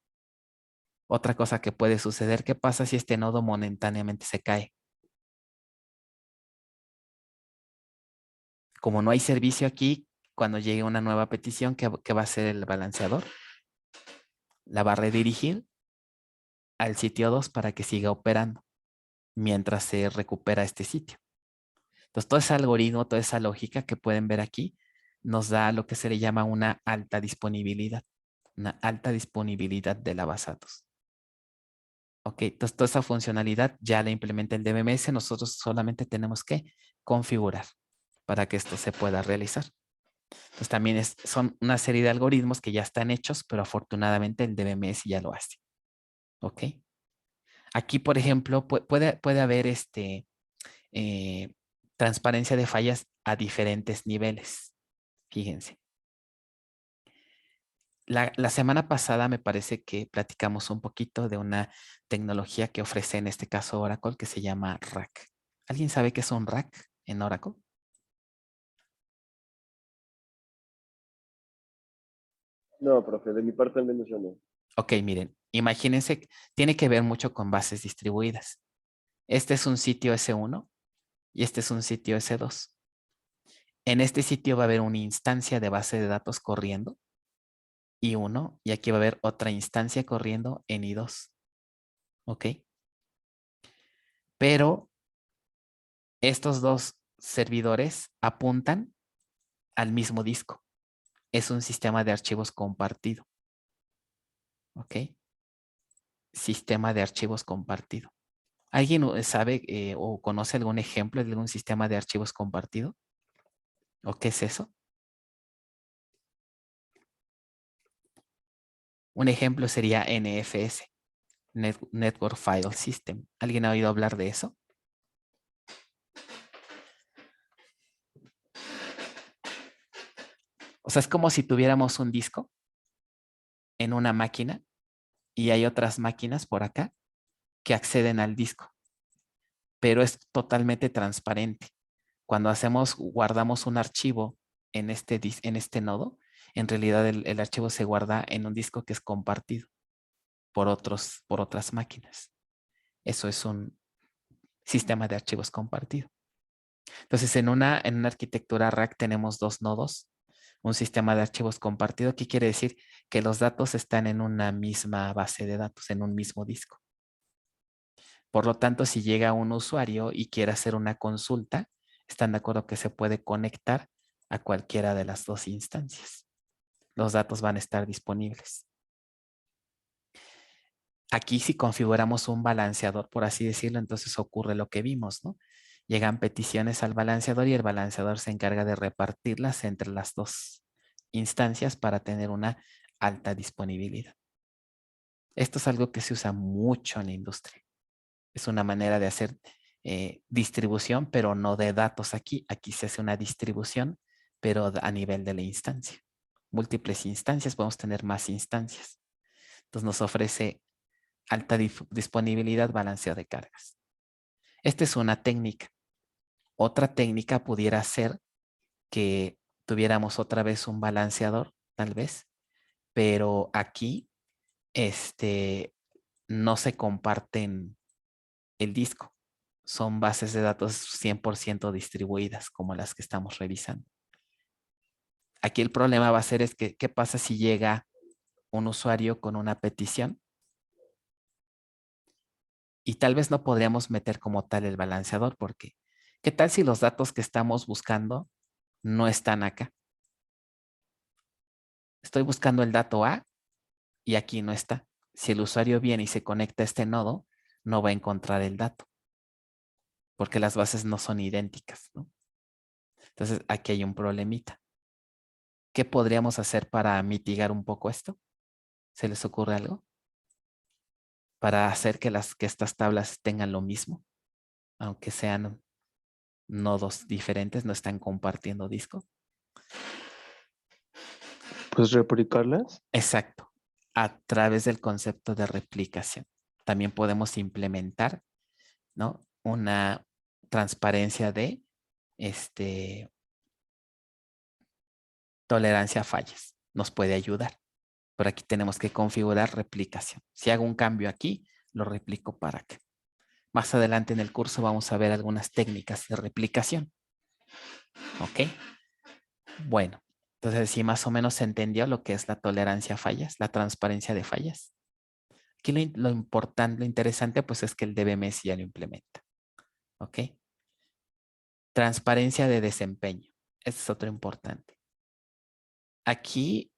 Otra cosa que puede suceder, ¿qué pasa si este nodo momentáneamente se cae? Como no hay servicio aquí, cuando llegue una nueva petición, ¿qué va a hacer el balanceador? La va a redirigir al sitio 2 para que siga operando mientras se recupera este sitio. Entonces, todo ese algoritmo, toda esa lógica que pueden ver aquí, nos da lo que se le llama una alta disponibilidad de la base de datos. Ok, entonces toda esa funcionalidad ya la implementa el DBMS, nosotros solamente tenemos que configurar para que esto se pueda realizar. Entonces también son una serie de algoritmos que ya están hechos, pero afortunadamente el DBMS ya lo hace. Ok. Aquí, por ejemplo, puede haber transparencia de fallas a diferentes niveles. Fíjense. La semana pasada me parece que platicamos un poquito de una tecnología que ofrece en este caso Oracle que se llama RAC. ¿Alguien sabe qué es un RAC en Oracle? No, profe, de mi parte al menos yo no. Ok, miren, imagínense, tiene que ver mucho con bases distribuidas. Este es un sitio S1 y este es un sitio S2. En este sitio va a haber una instancia de base de datos corriendo, I1, y aquí va a haber otra instancia corriendo en I2. ¿Ok? Pero estos dos servidores apuntan al mismo disco. Es un sistema de archivos compartido. ¿Ok? Sistema de archivos compartido. ¿Alguien sabe o conoce algún ejemplo de algún sistema de archivos compartido? ¿O qué es eso? Un ejemplo sería NFS, Network File System. ¿Alguien ha oído hablar de eso? O sea, es como si tuviéramos un disco en una máquina y hay otras máquinas por acá que acceden al disco, pero es totalmente transparente. Cuando guardamos un archivo en este nodo, en realidad el archivo se guarda en un disco que es compartido por otras máquinas. Eso es un sistema de archivos compartido. Entonces, en una arquitectura RAC tenemos dos nodos, un sistema de archivos compartido. ¿Qué quiere decir? Que los datos están en una misma base de datos, en un mismo disco. Por lo tanto, si llega un usuario y quiere hacer una consulta, están de acuerdo que se puede conectar a cualquiera de las dos instancias. Los datos van a estar disponibles. Aquí si configuramos un balanceador, por así decirlo, entonces ocurre lo que vimos, ¿no? Llegan peticiones al balanceador y el balanceador se encarga de repartirlas entre las dos instancias para tener una alta disponibilidad. Esto es algo que se usa mucho en la industria. Es una manera de hacer distribución, pero no de datos aquí. Aquí se hace una distribución, pero a nivel de la instancia. Múltiples instancias, podemos tener más instancias. Entonces nos ofrece alta disponibilidad, balanceo de cargas. Esta es una técnica. Otra técnica pudiera ser que tuviéramos otra vez un balanceador, tal vez, pero aquí no se comparten el disco. Son bases de datos 100% distribuidas, como las que estamos revisando. Aquí el problema va a ser ¿qué pasa si llega un usuario con una petición? Y tal vez no podríamos meter como tal el balanceador, porque ¿qué tal si los datos que estamos buscando no están acá? Estoy buscando el dato A y aquí no está. Si el usuario viene y se conecta a este nodo, no va a encontrar el dato, porque las bases no son idénticas, ¿no? Entonces, aquí hay un problemita. ¿Qué podríamos hacer para mitigar un poco esto? ¿Se les ocurre algo? Para hacer que estas tablas tengan lo mismo, aunque sean nodos diferentes, no están compartiendo disco. Pues replicarlas. Exacto. A través del concepto de replicación. También podemos implementar, ¿no? Una transparencia de tolerancia a fallas. Nos puede ayudar. Pero aquí tenemos que configurar replicación. Si hago un cambio aquí, lo replico para acá. Más adelante en el curso vamos a ver algunas técnicas de replicación. ¿Ok? Bueno, entonces sí más o menos se entendió lo que es la tolerancia a fallas, la transparencia de fallas. Aquí lo importante, lo interesante, pues es que el DBMS ya lo implementa. ¿Ok? Transparencia de desempeño. Este es otro importante. Aquí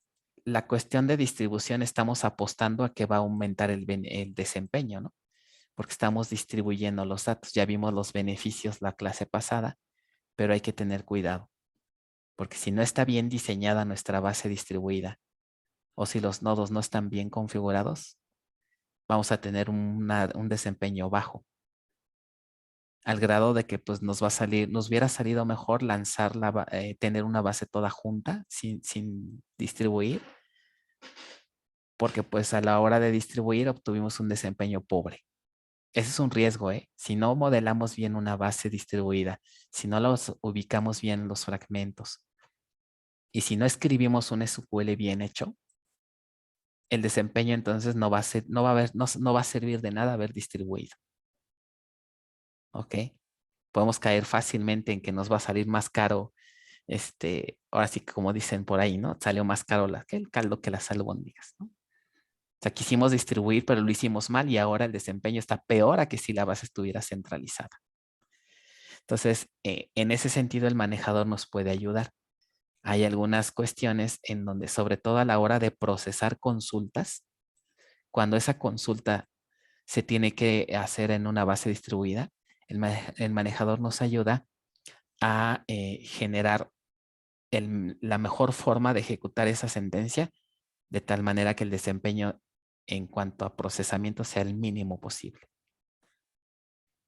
la cuestión de distribución estamos apostando a que va a aumentar el desempeño, ¿no? Porque estamos distribuyendo los datos. Ya vimos los beneficios la clase pasada, pero hay que tener cuidado. Porque si no está bien diseñada nuestra base distribuida o si los nodos no están bien configurados, vamos a tener un desempeño bajo. Al grado de que pues nos hubiera salido mejor tener una base toda junta sin distribuir, porque pues a la hora de distribuir obtuvimos un desempeño pobre. Ese es un riesgo, ¿eh? Si no modelamos bien una base distribuida, si no los ubicamos bien los fragmentos y si no escribimos un SQL bien hecho, el desempeño entonces no va a servir de nada haber distribuido. ¿Ok? Podemos caer fácilmente en que nos va a salir más caro, ahora sí que como dicen por ahí, ¿no? Salió más caro el caldo que las albóndigas, ¿no? O sea, quisimos distribuir, pero lo hicimos mal y ahora el desempeño está peor a que si la base estuviera centralizada. Entonces, en ese sentido, el manejador nos puede ayudar. Hay algunas cuestiones en donde, sobre todo a la hora de procesar consultas, cuando esa consulta se tiene que hacer en una base distribuida, el manejador nos ayuda a generar la mejor forma de ejecutar esa sentencia de tal manera que el desempeño en cuanto a procesamiento sea el mínimo posible.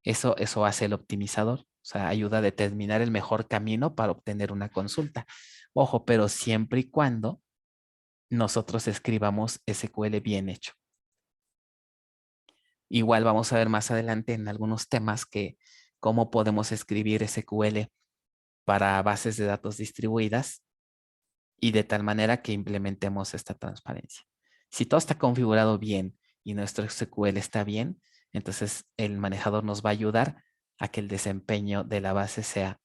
Eso hace el optimizador, o sea, ayuda a determinar el mejor camino para obtener una consulta. Ojo, pero siempre y cuando nosotros escribamos SQL bien hecho. Igual vamos a ver más adelante en algunos temas que cómo podemos escribir SQL para bases de datos distribuidas y de tal manera que implementemos esta transparencia. Si todo está configurado bien y nuestro SQL está bien, entonces el manejador nos va a ayudar a que el desempeño de la base sea,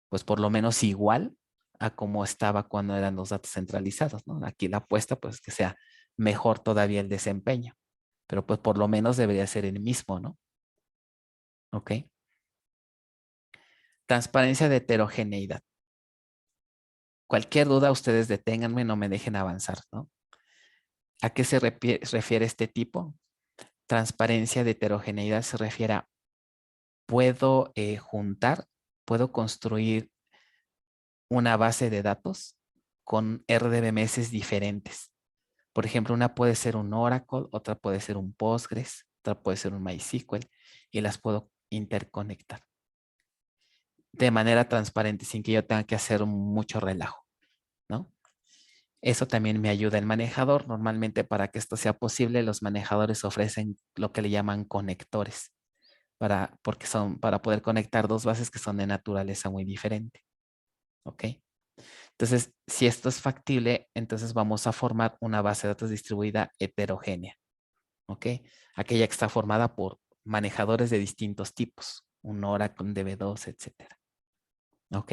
pues por lo menos igual a como estaba cuando eran los datos centralizados, ¿no? Aquí la apuesta, pues que sea mejor todavía el desempeño, pero pues por lo menos debería ser el mismo, ¿no? ¿Ok? Transparencia de heterogeneidad. Cualquier duda, ustedes deténganme, no me dejen avanzar, ¿no? ¿A qué se refiere este tipo? Transparencia de heterogeneidad se refiere a puedo puedo construir una base de datos con RDBMS diferentes. Por ejemplo, una puede ser un Oracle, otra puede ser un Postgres, otra puede ser un MySQL y las puedo interconectar de manera transparente sin que yo tenga que hacer mucho relajo, ¿no? Eso también me ayuda el manejador. Normalmente para que esto sea posible, los manejadores ofrecen lo que le llaman conectores porque son para poder conectar dos bases que son de naturaleza muy diferente. ¿Ok? Entonces, si esto es factible, entonces vamos a formar una base de datos distribuida heterogénea. ¿Ok? Aquella que está formada por manejadores de distintos tipos. Un Oracle, un DB2, etcétera. ¿Ok?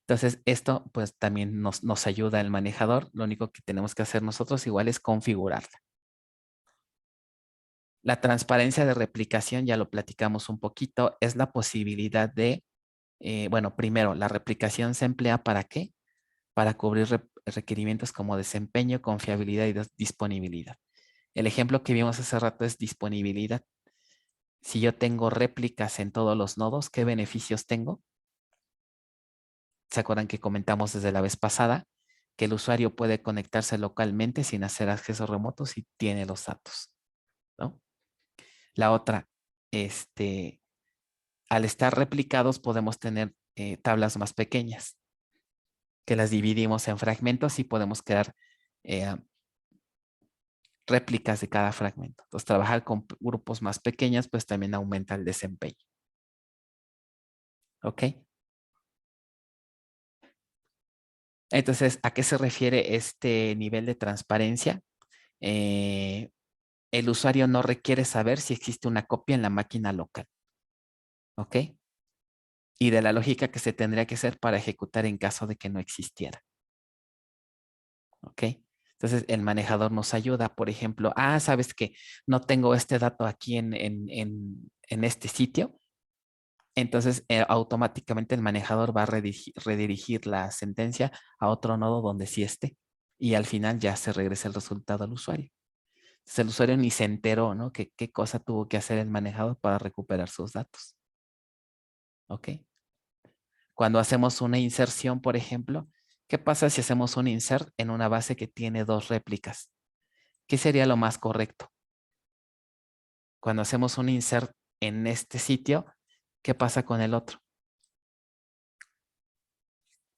Entonces, esto pues también nos ayuda el manejador. Lo único que tenemos que hacer nosotros igual es configurarla. La transparencia de replicación, ya lo platicamos un poquito, es la posibilidad de, bueno, primero, la replicación se emplea ¿para qué? Para cubrir requerimientos como desempeño, confiabilidad y disponibilidad. El ejemplo que vimos hace rato es disponibilidad. Si yo tengo réplicas en todos los nodos, ¿qué beneficios tengo? ¿Se acuerdan que comentamos desde la vez pasada? Que el usuario puede conectarse localmente sin hacer acceso remoto si tiene los datos, ¿no? La otra, al estar replicados podemos tener tablas más pequeñas que las dividimos en fragmentos y podemos crear réplicas de cada fragmento. Entonces, trabajar con grupos más pequeños pues también aumenta el desempeño. ¿Ok? Entonces, ¿a qué se refiere este nivel de transparencia? El usuario no requiere saber si existe una copia en la máquina local. ¿Ok? y de la lógica que se tendría que hacer para ejecutar en caso de que no existiera. ¿Ok? Entonces, el manejador nos ayuda, por ejemplo, sabes que no tengo este dato aquí en este sitio. Entonces, automáticamente el manejador va a redirigir la sentencia a otro nodo donde sí esté. Y al final ya se regresa el resultado al usuario. Entonces, el usuario ni se enteró, ¿no? ¿Qué cosa tuvo que hacer el manejador para recuperar sus datos? ¿Ok? Cuando hacemos una inserción, por ejemplo, ¿qué pasa si hacemos un insert en una base que tiene 2 réplicas? ¿Qué sería lo más correcto? Cuando hacemos un insert en este sitio, ¿qué pasa con el otro?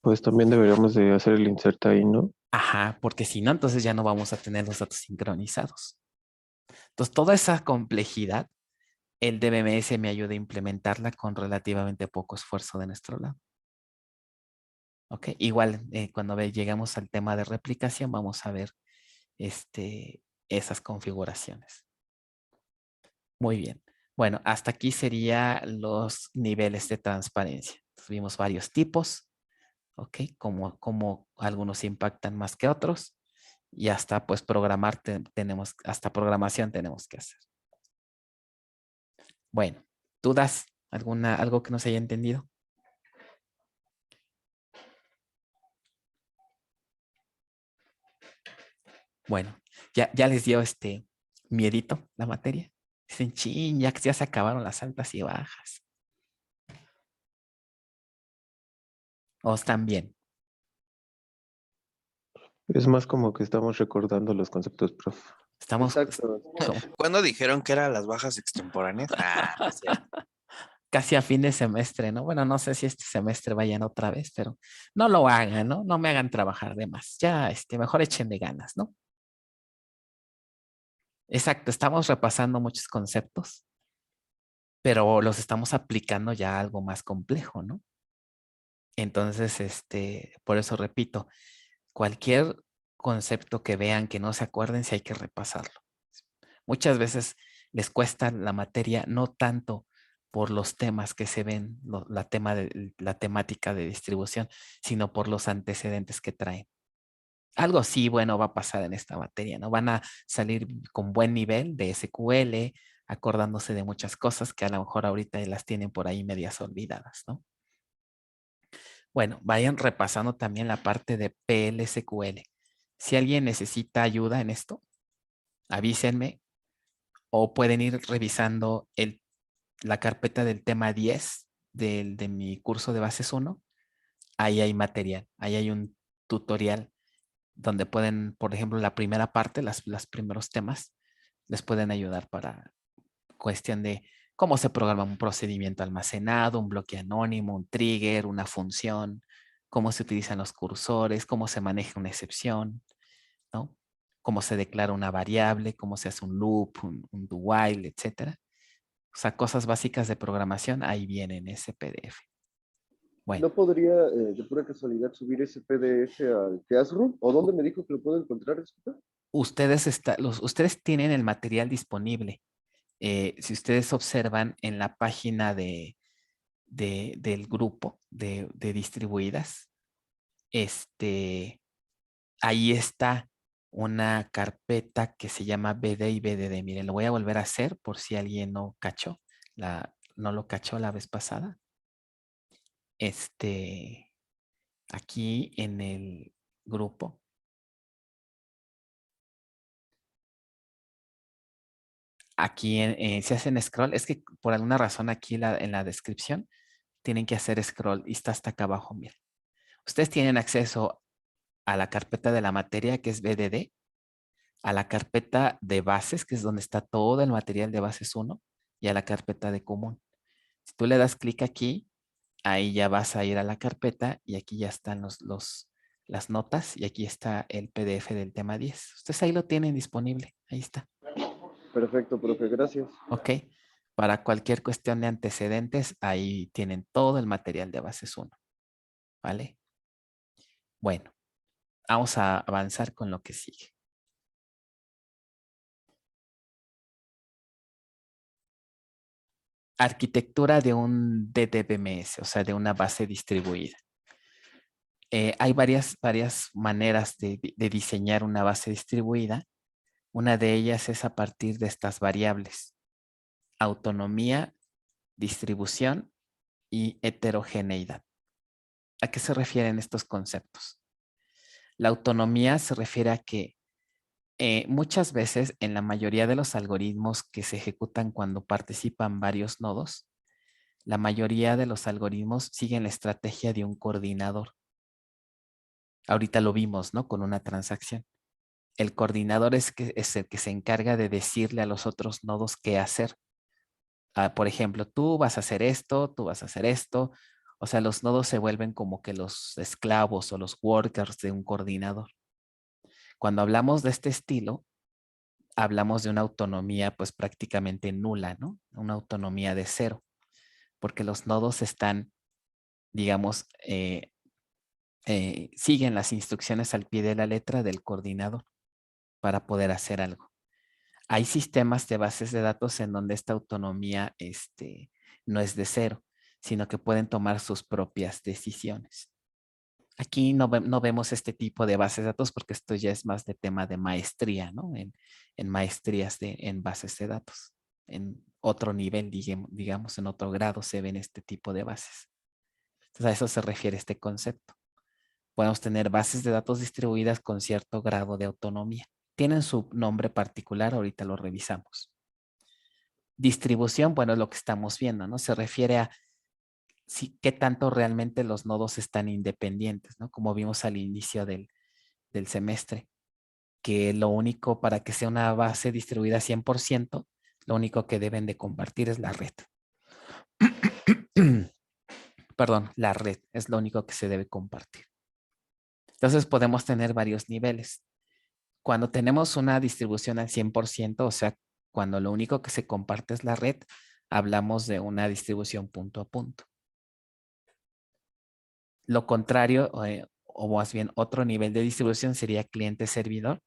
Pues también deberíamos de hacer el insert ahí, ¿no? Ajá, porque si no, entonces ya no vamos a tener los datos sincronizados. Entonces, toda esa complejidad, el DBMS me ayuda a implementarla con relativamente poco esfuerzo de nuestro lado. ¿Ok? Igual, cuando llegamos al tema de replicación, vamos a ver esas configuraciones. Muy bien. Bueno, hasta aquí serían los niveles de transparencia. Tuvimos varios tipos, ¿ok? Como algunos impactan más que otros. Y hasta pues hasta programación tenemos que hacer. Bueno, ¿dudas? ¿Algo que no se haya entendido? Bueno, ya les dio miedito la materia. Dicen, chin, ya se acabaron las altas y bajas. ¿O están bien? Es más como que estamos recordando los conceptos, prof. Estamos Exacto. ¿Cuándo dijeron que eran las bajas extemporáneas? No es cierto. casi a fin de semestre, ¿no? Bueno, no sé si este semestre vayan otra vez, pero no lo hagan, ¿no? No me hagan trabajar de más. Ya, mejor échenle ganas, ¿no? Exacto, estamos repasando muchos conceptos, pero los estamos aplicando ya a algo más complejo, ¿no? Entonces, por eso repito, cualquier concepto que vean que no se acuerden, si hay que repasarlo. Muchas veces les cuesta la materia no tanto por los temas que se ven, la temática de distribución, sino por los antecedentes que traen. Algo sí bueno va a pasar en esta materia, ¿no? Van a salir con buen nivel de SQL, acordándose de muchas cosas que a lo mejor ahorita las tienen por ahí medias olvidadas, ¿no? Bueno, vayan repasando también la parte de PLSQL. Si alguien necesita ayuda en esto, avísenme o pueden ir revisando la carpeta del tema 10 de mi curso de bases 1. Ahí hay material, ahí hay un tutorial donde pueden, por ejemplo, la primera parte, los primeros temas, les pueden ayudar para cuestión de cómo se programa un procedimiento almacenado, un bloque anónimo, un trigger, una función, cómo se utilizan los cursores, cómo se maneja una excepción, ¿no? Cómo se declara una variable, cómo se hace un loop, un do while, etcétera. O sea, cosas básicas de programación, ahí viene en ese PDF. Bueno, ¿No podría, de pura casualidad, subir ese PDF al Classroom? ¿O dónde me dijo que lo puedo encontrar? Disculpa? ustedes tienen el material disponible. Si ustedes observan en la página del grupo de distribuidas, ahí está una carpeta que se llama BD y BDD. Miren, lo voy a volver a hacer por si alguien no cachó, no lo cachó la vez pasada. Aquí en el grupo. Aquí si hacen scroll, es que por alguna razón aquí en la descripción tienen que hacer scroll y está hasta acá abajo, miren. Ustedes tienen acceso a la carpeta de la materia que es BDD, a la carpeta de bases, que es donde está todo el material de bases 1, y a la carpeta de común. Si tú le das clic aquí, ahí ya vas a ir a la carpeta y aquí ya están las notas y aquí está el PDF del tema 10. Ustedes ahí lo tienen disponible, ahí está. Perfecto, profe, gracias. Ok, para cualquier cuestión de antecedentes, ahí tienen todo el material de bases 1, ¿vale? Bueno, vamos a avanzar con lo que sigue. arquitectura de un DDBMS, o sea, de una base distribuida. Hay varias maneras de diseñar una base distribuida. Una de ellas es a partir de estas variables: autonomía, distribución y heterogeneidad. ¿A qué se refieren estos conceptos? La autonomía se refiere a que muchas veces en la mayoría de los algoritmos que se ejecutan cuando participan varios nodos, la mayoría de los algoritmos siguen la estrategia de un coordinador. Ahorita lo vimos, ¿no? Con una transacción. El coordinador es el que se encarga de decirle a los otros nodos qué hacer. Por ejemplo, tú vas a hacer esto, tú vas a hacer esto. O sea, los nodos se vuelven como que los esclavos o los workers de un coordinador. Cuando hablamos de este estilo, hablamos de una autonomía pues prácticamente nula, ¿no? Una autonomía de cero, porque los nodos están, digamos, siguen las instrucciones al pie de la letra del coordinador para poder hacer algo. Hay sistemas de bases de datos en donde esta autonomía no es de cero, sino que pueden tomar sus propias decisiones. Aquí no vemos este tipo de bases de datos porque esto ya es más de tema de maestría, ¿no? En maestrías en bases de datos. En otro nivel, digamos, en otro grado se ven este tipo de bases. Entonces a eso se refiere este concepto. Podemos tener bases de datos distribuidas con cierto grado de autonomía. Tienen su nombre particular, ahorita lo revisamos. Distribución, bueno, es lo que estamos viendo, ¿no? Se refiere a qué tanto realmente los nodos están independientes, ¿no? Como vimos al inicio del semestre, que lo único para que sea una base distribuida 100%, lo único que deben de compartir es la red. Perdón, la red es lo único que se debe compartir. Entonces podemos tener varios niveles. Cuando tenemos una distribución al 100%, o sea, cuando lo único que se comparte es la red, hablamos de una distribución punto a punto. Lo contrario, o más bien otro nivel de distribución sería cliente-servidor,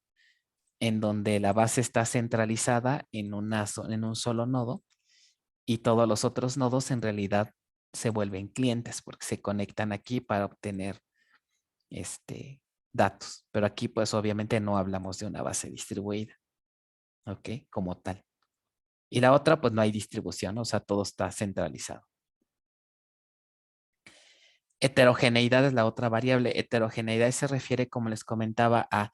en donde la base está centralizada en un solo nodo y todos los otros nodos en realidad se vuelven clientes porque se conectan aquí para obtener datos. Pero aquí pues obviamente no hablamos de una base distribuida, ¿ok? Como tal. Y la otra pues no hay distribución, o sea, todo está centralizado. Heterogeneidad es la otra variable. Heterogeneidad se refiere, como les comentaba, a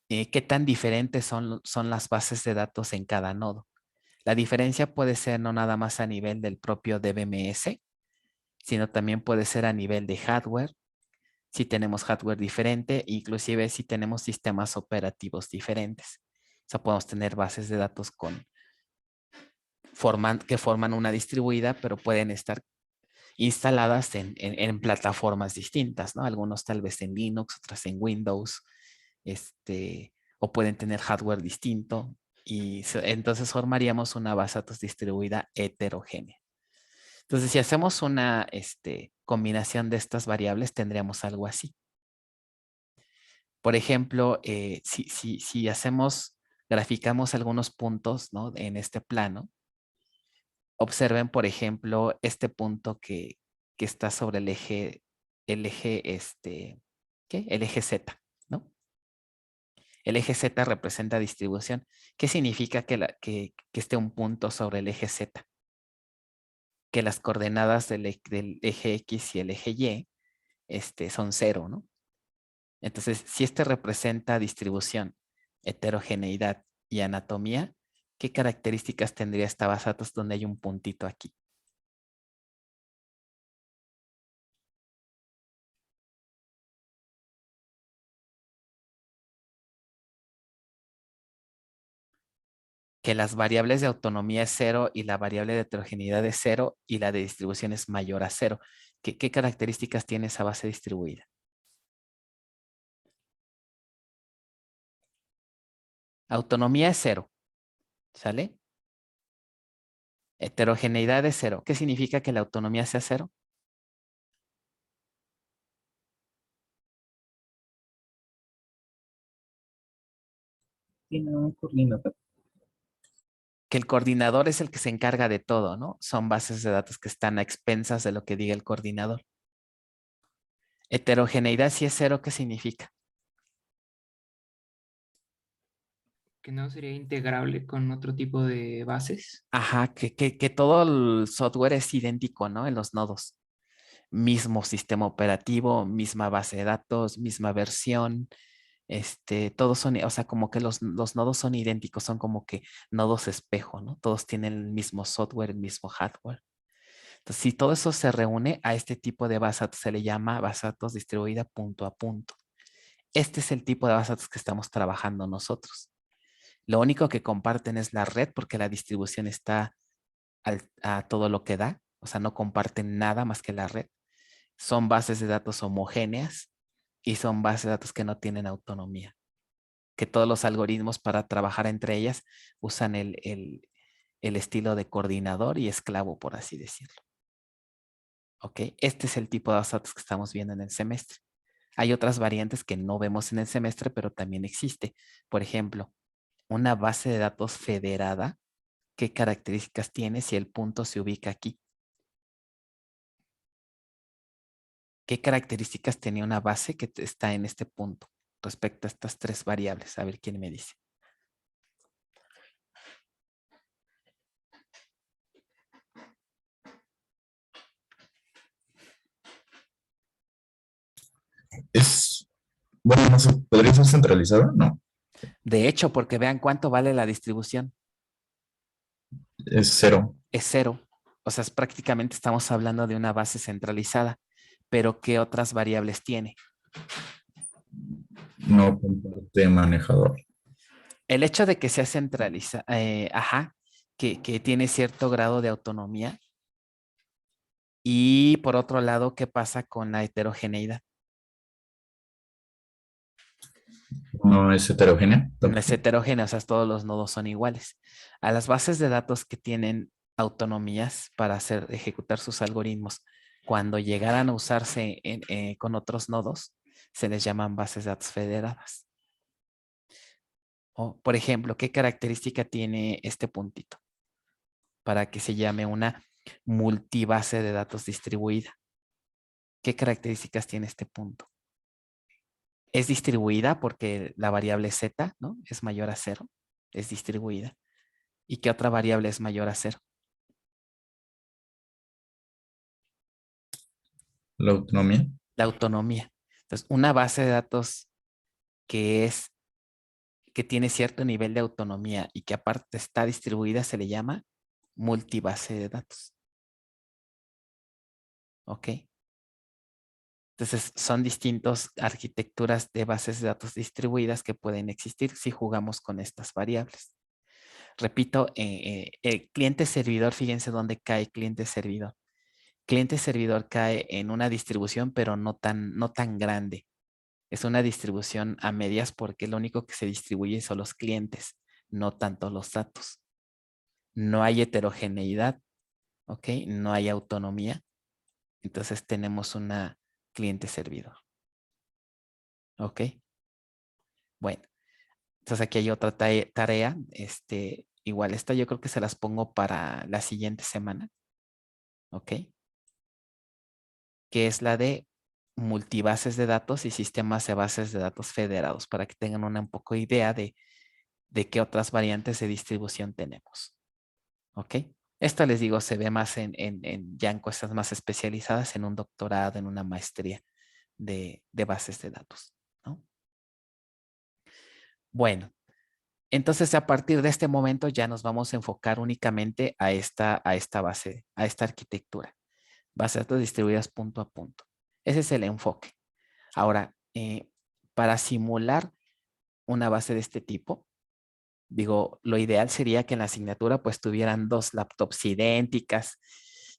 qué tan diferentes son las bases de datos en cada nodo. La diferencia puede ser no nada más a nivel del propio DBMS, sino también puede ser a nivel de hardware, si tenemos hardware diferente, inclusive si tenemos sistemas operativos diferentes. O sea, podemos tener bases de datos que forman una distribuida, pero pueden estar instaladas en plataformas distintas, ¿no? Algunos tal vez en Linux, otras en Windows, o pueden tener hardware distinto y entonces formaríamos una base de datos distribuida heterogénea. Entonces, si hacemos una combinación de estas variables, tendríamos algo así. Por ejemplo, si graficamos algunos puntos, ¿no? En este plano, observen, por ejemplo, este punto que está sobre el eje Z, ¿no? El eje Z representa distribución. ¿Qué significa que esté un punto sobre el eje Z? Que las coordenadas del eje X y el eje Y son 0, ¿no? Entonces, si este representa distribución, heterogeneidad y anatomía, ¿qué características tendría esta base de datos donde hay un puntito aquí? Que las variables de autonomía es 0 y la variable de heterogeneidad es 0 y la de distribución es mayor a 0. ¿Qué características tiene esa base distribuida? Autonomía es 0, ¿sale? Heterogeneidad es 0. ¿Qué significa que la autonomía sea 0? Tiene un coordinador. que el coordinador es el que se encarga de todo, ¿no? Son bases de datos que están a expensas de lo que diga el coordinador. Heterogeneidad, si es cero, ¿qué significa? Que no sería integrable con otro tipo de bases. Ajá, que todo el software es idéntico, ¿no? En los nodos. Mismo sistema operativo, misma base de datos, misma versión. Todos son, o sea, como que los nodos son idénticos, son como que nodos espejo, ¿no? Todos tienen el mismo software, el mismo hardware. Entonces, si todo eso se reúne a este tipo de base de datos, se le llama base de datos distribuida punto a punto. Este es el tipo de base de datos que estamos trabajando nosotros. Lo único que comparten es la red porque la distribución está a todo lo que da, o sea, no comparten nada más que la red. Son bases de datos homogéneas y son bases de datos que no tienen autonomía, que todos los algoritmos para trabajar entre ellas usan el estilo de coordinador y esclavo, por así decirlo. ¿Ok? Este es el tipo de bases de datos que estamos viendo en el semestre. Hay otras variantes que no vemos en el semestre, pero también existe. Por ejemplo, una base de datos federada, ¿qué características tiene si el punto se ubica aquí? ¿Qué características tenía una base que está en este punto respecto a estas tres variables? A ver quién me dice. Bueno, no sé, ¿podría ser centralizada? No, De hecho, porque vean cuánto vale la distribución. es cero. Es cero. O sea, prácticamente estamos hablando de una base centralizada. Pero ¿qué otras variables tiene? No comparte manejador. El hecho de que sea centralizada, que tiene cierto grado de autonomía. Y por otro lado, ¿qué pasa con la heterogeneidad? No es heterogénea. No es heterogénea, o sea, todos los nodos son iguales. A las bases de datos que tienen autonomías para ejecutar sus algoritmos, cuando llegaran a usarse con otros nodos, se les llaman bases de datos federadas. O, por ejemplo, ¿qué característica tiene este puntito para que se llame una multibase de datos distribuida? ¿Qué características tiene este punto? Es distribuida porque la variable z, ¿no? Es mayor a 0. Es distribuida. ¿Y qué otra variable es mayor a 0? La autonomía. La autonomía. Entonces, una base de datos que tiene cierto nivel de autonomía y que aparte está distribuida se le llama multibase de datos. ¿Ok? Entonces, son distintas arquitecturas de bases de datos distribuidas que pueden existir si jugamos con estas variables. Repito, el cliente-servidor, fíjense dónde cae cliente-servidor. Cliente-servidor cae en una distribución, pero no tan grande. Es una distribución a medias porque lo único que se distribuye son los clientes, no tanto los datos. No hay heterogeneidad, ¿ok? No hay autonomía. Entonces tenemos una cliente-servidor, ¿ok? Bueno, entonces aquí hay otra tarea. Igual esta yo creo que se las pongo para la siguiente semana, ¿ok? Que es la de multibases de datos y sistemas de bases de datos federados, para que tengan un poco idea de qué otras variantes de distribución tenemos. ¿Ok? Esto les digo, se ve más ya en cosas más especializadas, en un doctorado, en una maestría de bases de datos, ¿no? Bueno, entonces a partir de este momento ya nos vamos a enfocar únicamente a esta base, a esta arquitectura. Bases de datos distribuidas punto a punto. Ese es el enfoque. Ahora, para simular una base de este tipo, digo, lo ideal sería que en la asignatura pues tuvieran dos laptops idénticas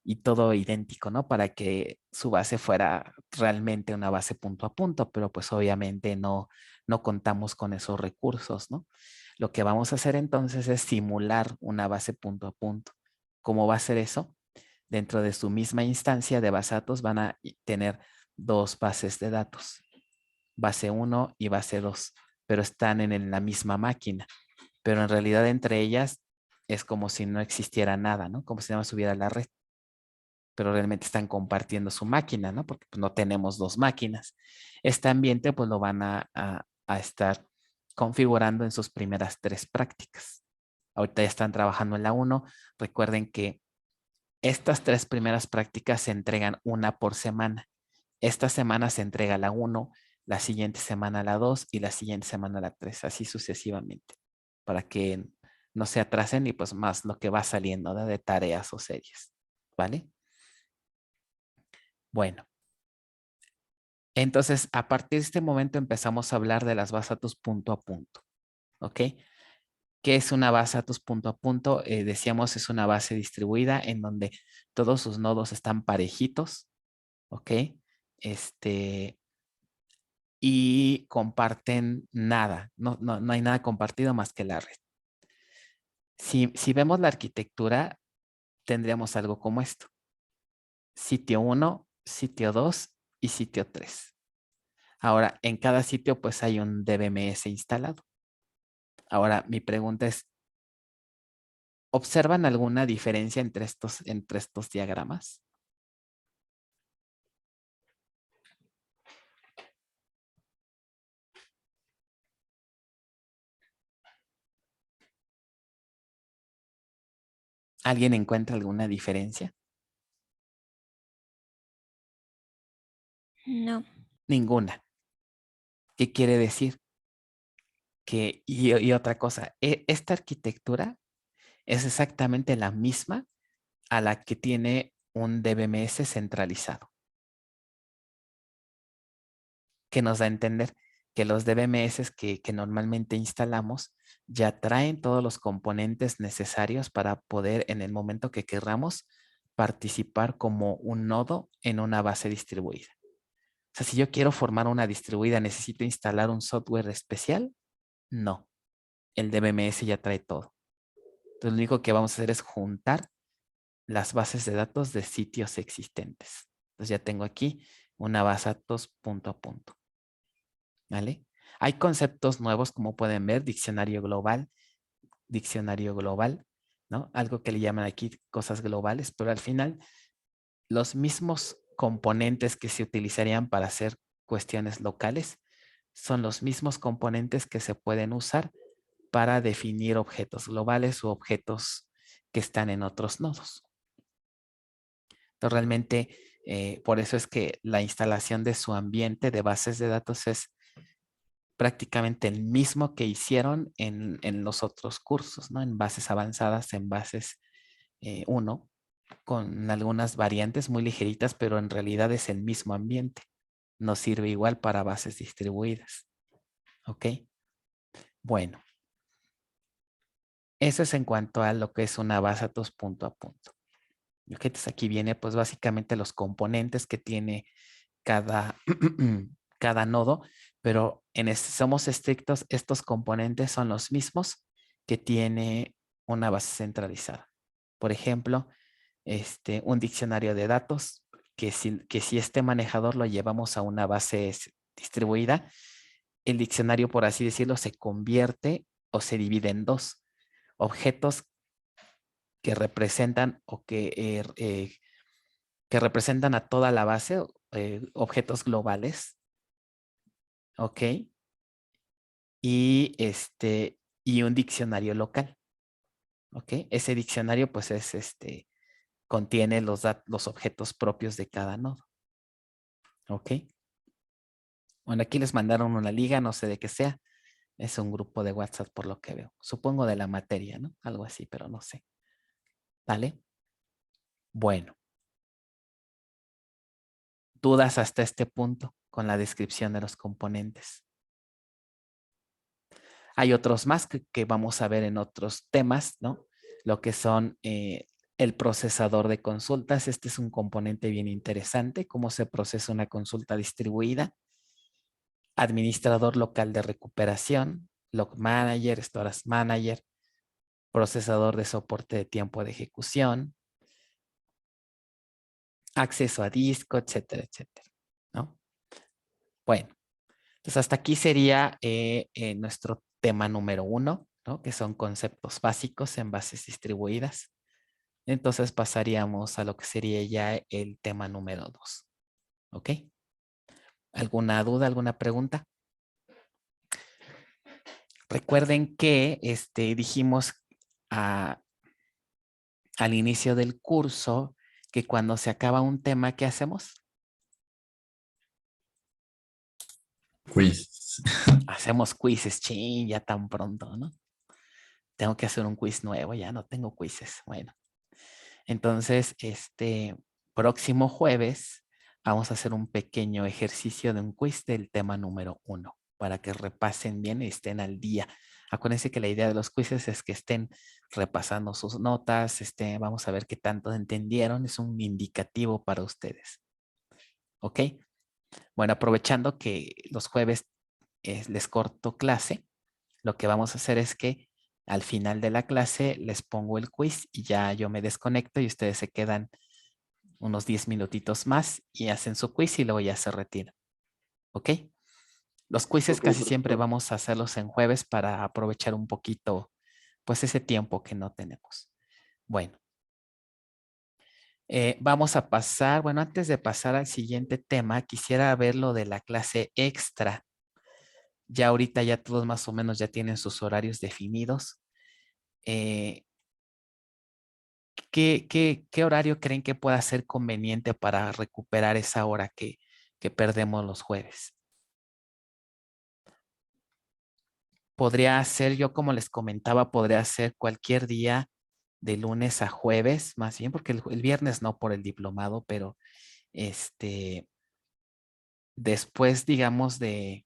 y todo idéntico, ¿no? Para que su base fuera realmente una base punto a punto, pero pues obviamente no contamos con esos recursos, ¿no? Lo que vamos a hacer entonces es simular una base punto a punto. ¿Cómo va a ser eso? Dentro de su misma instancia de base de datos van a tener dos bases de datos, base 1 y base 2, pero están en la misma máquina. Pero en realidad entre ellas es como si no existiera nada, ¿no? Como si nada más hubiera la red. Pero realmente están compartiendo su máquina, ¿no? Porque pues, no tenemos dos máquinas. Este ambiente pues lo van a estar configurando en sus primeras 3 prácticas. Ahorita ya están trabajando en la 1. Recuerden que estas 3 primeras prácticas se entregan una por semana. Esta semana se entrega la 1, la siguiente semana la 2 y la siguiente semana la 3, así sucesivamente, para que no se atrasen y pues más lo que va saliendo, ¿no? De tareas o series, ¿vale? Bueno, entonces a partir de este momento empezamos a hablar de las base de datos punto a punto, ¿ok? ¿Qué es una base de datos punto a punto? Decíamos es una base distribuida en donde todos sus nodos están parejitos, ¿ok? Y comparten nada, no hay nada compartido más que la red. Si vemos la arquitectura, tendríamos algo como esto. Sitio 1, sitio 2 y sitio 3. Ahora, en cada sitio pues hay un DBMS instalado. Ahora, mi pregunta es, ¿observan alguna diferencia entre estos diagramas? ¿Alguien encuentra alguna diferencia? No. Ninguna. ¿Qué quiere decir? Y otra cosa, esta arquitectura es exactamente la misma a la que tiene un DBMS centralizado. Que nos da a entender que los DBMS que normalmente instalamos ya traen todos los componentes necesarios para poder en el momento que querramos participar como un nodo en una base distribuida. O sea, si yo quiero formar una distribuida, ¿necesito instalar un software especial? No. El DBMS ya trae todo. Entonces, lo único que vamos a hacer es juntar las bases de datos de sitios existentes. Entonces, ya tengo aquí una base de datos punto a punto. ¿Vale? Hay conceptos nuevos, como pueden ver, diccionario global, ¿no? Algo que le llaman aquí cosas globales, pero al final los mismos componentes que se utilizarían para hacer cuestiones locales son los mismos componentes que se pueden usar para definir objetos globales u objetos que están en otros nodos. Entonces, realmente, por eso es que la instalación de su ambiente de bases de datos es prácticamente el mismo que hicieron en los otros cursos, ¿no? En bases avanzadas, en bases 1, con algunas variantes muy ligeritas, pero en realidad es el mismo ambiente. Nos sirve igual para bases distribuidas. ¿Ok? Bueno. Eso es en cuanto a lo que es una base de datos punto a punto. ¿Ok? Entonces aquí viene pues básicamente los componentes que tiene cada, cada nodo, pero somos estrictos, estos componentes son los mismos que tiene una base centralizada. Por ejemplo, un diccionario de datos, que si este manejador lo llevamos a una base distribuida, el diccionario, por así decirlo, se convierte o se divide en 2. Objetos que representan que representan a toda la base, objetos globales, ¿ok? Y un diccionario local, ¿ok? Ese diccionario pues contiene los objetos propios de cada nodo, ¿ok? Bueno, aquí les mandaron una liga, no sé de qué sea. Es un grupo de WhatsApp por lo que veo. Supongo de la materia, ¿no? Algo así, pero no sé. ¿Vale? Bueno. ¿Dudas hasta este punto con la descripción de los componentes? Hay otros más que vamos a ver en otros temas, ¿no? Lo que son el procesador de consultas. Este es un componente bien interesante. Cómo se procesa una consulta distribuida. Administrador local de recuperación. Log Manager, Storage Manager. Procesador de soporte de tiempo de ejecución. Acceso a disco, etcétera, etcétera, ¿no? Bueno, entonces hasta aquí sería nuestro tema número 1. ¿no? Que son conceptos básicos en bases distribuidas. Entonces pasaríamos a lo que sería ya el tema número 2. ¿Ok? ¿Alguna duda, alguna pregunta? Recuerden que dijimos al inicio del curso que cuando se acaba un tema, ¿qué hacemos? Quiz. Hacemos quizzes, ching, ya tan pronto, ¿no? Tengo que hacer un quiz nuevo, ya no tengo quizzes. Bueno, entonces, próximo jueves vamos a hacer un pequeño ejercicio de un quiz del tema número 1 para que repasen bien y estén al día. Acuérdense que la idea de los quizzes es que estén repasando sus notas, vamos a ver qué tanto entendieron, es un indicativo para ustedes. ¿Ok? Bueno, aprovechando que los jueves les corto clase, lo que vamos a hacer es que al final de la clase les pongo el quiz y ya yo me desconecto y ustedes se quedan unos 10 minutitos más y hacen su quiz y luego ya se retiran. ¿Ok? Los quizzes casi siempre vamos a hacerlos en jueves para aprovechar un poquito pues ese tiempo que no tenemos. Bueno. Vamos a pasar, bueno, antes de pasar al siguiente tema, quisiera ver lo de la clase extra. Ya ahorita ya todos más o menos ya tienen sus horarios definidos. ¿Qué horario creen que pueda ser conveniente para recuperar esa hora que perdemos los jueves? Podría ser, yo como les comentaba, podría ser cualquier día de lunes a jueves, más bien, porque el viernes no por el diplomado, pero después, digamos, de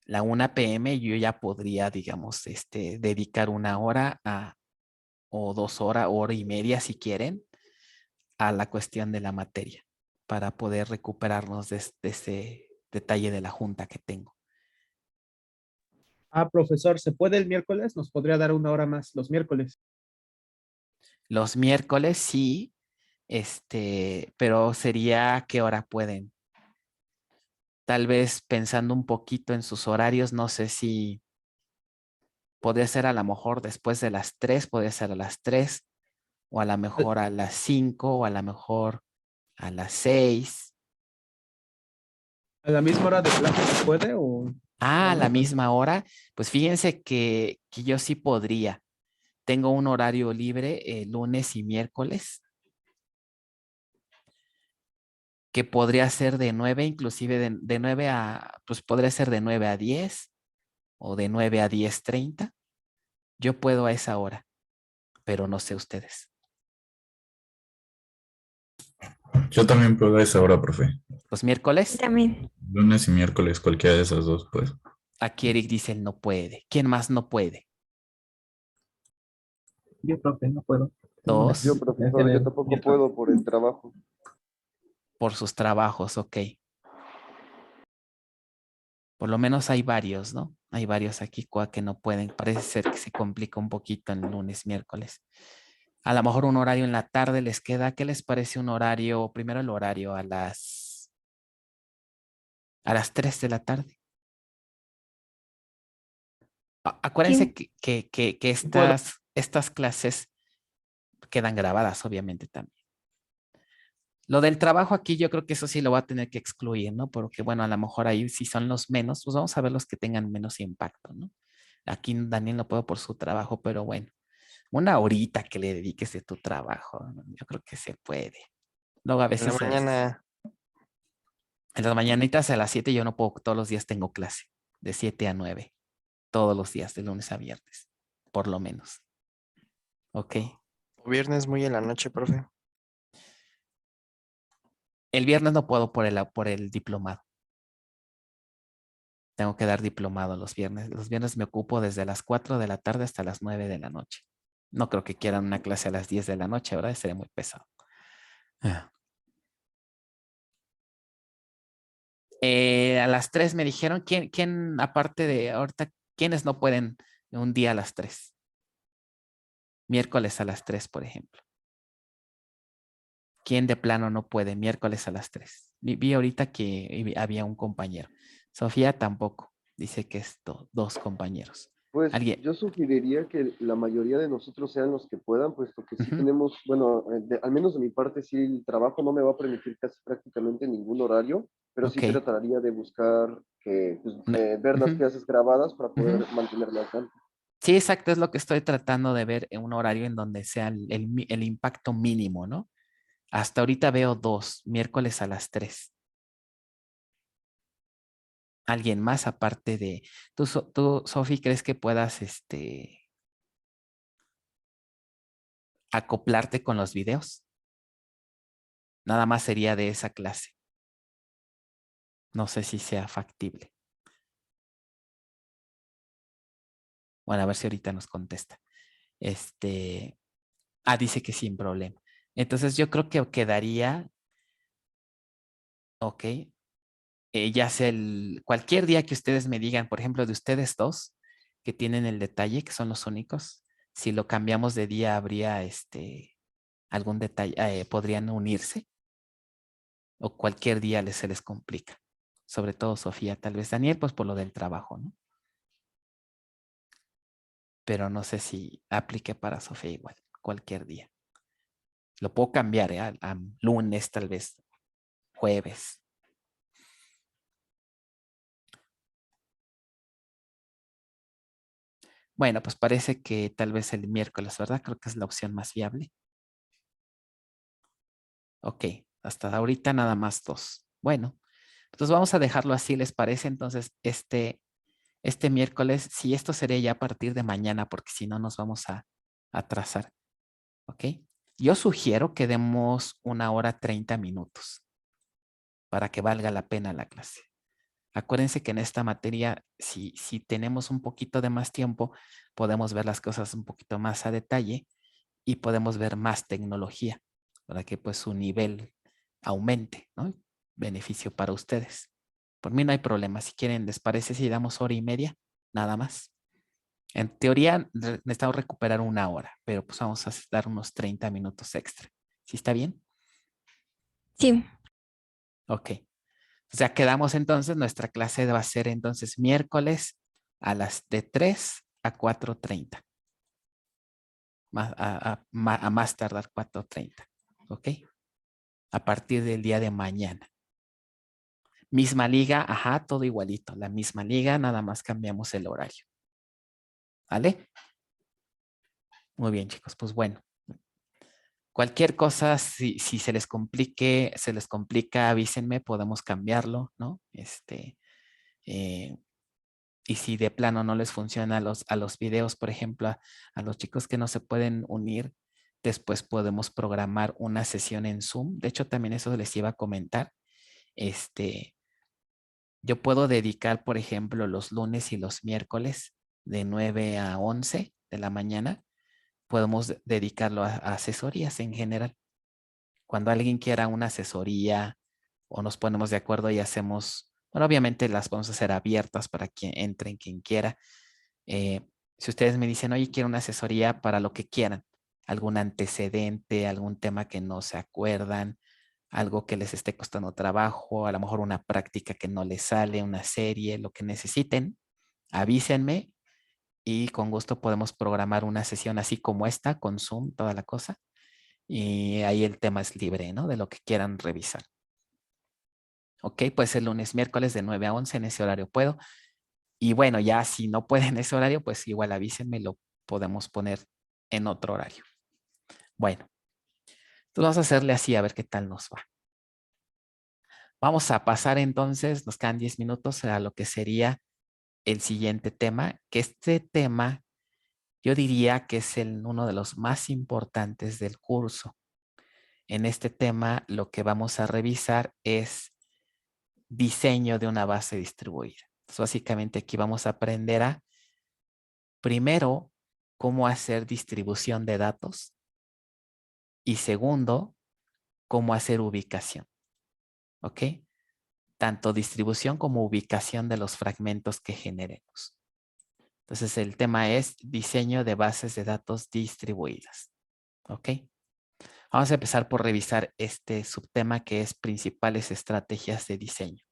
la 1 p.m., yo ya podría, digamos, dedicar 1 hora o 2 horas, hora y media, si quieren, a la cuestión de la materia para poder recuperarnos de ese detalle de la junta que tengo. Profesor, ¿se puede el miércoles? ¿Nos podría dar 1 hora más los miércoles? Los miércoles sí, pero sería ¿qué hora pueden? Tal vez pensando un poquito en sus horarios, no sé si podría ser a lo mejor después de las 3, podría ser a las 3, o a lo mejor a las 5, o a lo mejor a las 6. ¿A la misma hora de clase se puede o...? A la misma hora, pues fíjense que yo sí podría. Tengo un horario libre lunes y miércoles, que podría ser de 9, inclusive de 9 a, pues podría ser de 9 a 10 o de 9 a 10:30. Yo puedo a esa hora, pero no sé ustedes. Yo también puedo a esa hora, profe. ¿Los miércoles? También. Lunes y miércoles, cualquiera de esas dos, pues. Aquí Eric dice él no puede. ¿Quién más no puede? Yo, profe, no puedo. Dos. Yo, profesor, yo tampoco puedo por el trabajo. Por sus trabajos, ok. Por lo menos hay varios, ¿no? Hay varios aquí que no pueden. Parece ser que se complica un poquito en lunes, miércoles. A lo mejor un horario en la tarde les queda. ¿Qué les parece un horario? Primero el horario a las 3 de la tarde. Acuérdense que estas clases quedan grabadas, obviamente, también. Lo del trabajo aquí, yo creo que eso sí lo va a tener que excluir, ¿no? Porque, bueno, a lo mejor ahí si son los menos, pues vamos a ver los que tengan menos impacto, ¿no? Aquí Daniel no puedo por su trabajo, pero bueno, 1 horita que le dediques de tu trabajo, ¿no? Yo creo que se puede. Luego a En la veces mañana, en las mañanitas a las 7 yo no puedo, todos los días tengo clase, de 7 a 9, todos los días, de lunes a viernes, por lo menos. ¿Ok? o viernes muy en la noche, profe. El viernes no puedo por el diplomado. Tengo que dar diplomado los viernes. Los viernes me ocupo desde las 4 de la tarde hasta las 9 de la noche. No creo que quieran una clase a las 10 de la noche, ¿verdad? Sería muy pesado. A las 3 me dijeron, ¿quién aparte de ahorita, quiénes no pueden un día a las 3? Miércoles a las 3, por ejemplo. ¿Quién de plano no puede miércoles a las 3? Vi ahorita que había un compañero. Sofía tampoco. Dice que es 2 compañeros. Pues ¿Alguien? yo sugeriría que la mayoría de nosotros sean los que puedan, puesto que sí Ujú. tenemos, bueno, al menos de mi parte, sí, el trabajo no me va a permitir casi prácticamente ningún horario, pero sí Ok. trataría de buscar que, pues, No, ver las ujú, clases grabadas para poder ujú. mantenerlas al tanto. Sí, exacto, es lo que estoy tratando de ver en un horario en donde sea el impacto mínimo, ¿no? Hasta ahorita veo 2, miércoles a las 3. ¿Alguien más aparte de... tú, Sofi, crees que puedas acoplarte con los videos? Nada más sería de esa clase. No sé si sea factible. Bueno, a ver si ahorita nos contesta. Dice que sin problema. Entonces yo creo que quedaría, ok, ya sea cualquier día que ustedes me digan, por ejemplo, de ustedes dos que tienen el detalle, que son los únicos, si lo cambiamos de día habría algún detalle, podrían unirse o cualquier día se les complica. Sobre todo Sofía, tal vez Daniel, pues por lo del trabajo, ¿no? Pero no sé si aplique para Sofía igual, cualquier día. Lo puedo cambiar, a lunes, tal vez, jueves. Bueno, pues parece que tal vez el miércoles, ¿verdad? Creo que es la opción más viable. Ok, hasta ahorita nada más 2. Bueno, entonces vamos a dejarlo así, ¿les parece? Entonces, este miércoles, si esto sería ya a partir de mañana, porque si no nos vamos a atrasar. ¿Ok? Yo sugiero que demos 1 hora 30 minutos para que valga la pena la clase. Acuérdense que en esta materia, si tenemos un poquito de más tiempo, podemos ver las cosas un poquito más a detalle y podemos ver más tecnología para que pues su nivel aumente, ¿no? Beneficio para ustedes. Por mí no hay problema. Si quieren, ¿les parece si damos 1 hora y media? Nada más. En teoría necesitamos recuperar 1 hora, pero pues vamos a dar unos 30 minutos extra. ¿Sí está bien? Sí, Ok. O sea, quedamos entonces, nuestra clase va a ser entonces miércoles a las de 3 a 4:30. A más tardar 4:30. ¿Ok? A partir del día de mañana. Misma liga, ajá, todo igualito. La misma liga, nada más cambiamos el horario. ¿Vale? Muy bien, chicos. Pues bueno. Cualquier cosa, si se les complica, avísenme, podemos cambiarlo, ¿no? Y si de plano no les funciona a los videos, por ejemplo, a los chicos que no se pueden unir, después podemos programar una sesión en Zoom. De hecho, también eso les iba a comentar. Yo puedo dedicar, por ejemplo, los lunes y los miércoles de 9 a 11 de la mañana. Podemos dedicarlo a asesorías en general. Cuando alguien quiera una asesoría o nos ponemos de acuerdo y hacemos, bueno, obviamente las vamos a hacer abiertas para quien entre, quien quiera. Si ustedes me dicen, oye, quiero una asesoría para lo que quieran, algún antecedente, algún tema que no se acuerdan, algo que les esté costando trabajo, a lo mejor una práctica que no les sale, una serie, lo que necesiten, avísenme y con gusto podemos programar una sesión así como esta, con Zoom, toda la cosa. Y ahí el tema es libre, ¿no? De lo que quieran revisar. Ok, pues el lunes, miércoles de 9 a 11 en ese horario puedo. Y bueno, ya si no pueden ese horario, pues igual avísenme, lo podemos poner en otro horario. Bueno, entonces vamos a hacerle así a ver qué tal nos va. Vamos a pasar entonces, nos quedan 10 minutos a lo que sería el siguiente tema, que este tema yo diría que es uno de los más importantes del curso. En este tema lo que vamos a revisar es diseño de una base distribuida. Entonces, básicamente aquí vamos a aprender primero, cómo hacer distribución de datos y segundo, cómo hacer ubicación. ¿Ok? Tanto distribución como ubicación de los fragmentos que generemos. Entonces, el tema es diseño de bases de datos distribuidas. ¿Ok? Vamos a empezar por revisar este subtema que es principales estrategias de diseño.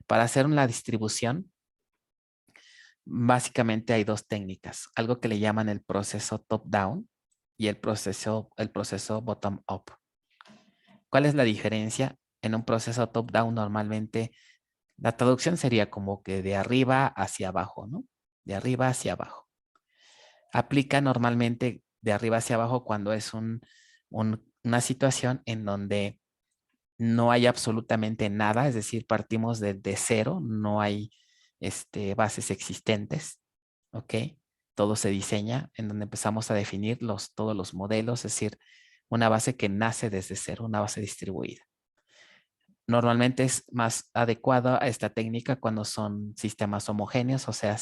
Para hacer una distribución, Básicamente hay dos técnicas, algo que le llaman el proceso top-down y el proceso bottom-up. ¿Cuál es la diferencia? En un proceso top-down normalmente la traducción sería como que de arriba hacia abajo, ¿no? De arriba hacia abajo. Aplica normalmente de arriba hacia abajo cuando es una situación en donde no hay absolutamente nada, es decir, partimos de cero, no hay bases existentes, ¿ok? Todo se diseña en donde empezamos a definir todos los modelos, es decir, una base que nace desde cero, una base distribuida. Normalmente es más adecuada a esta técnica cuando son sistemas homogéneos, o sea,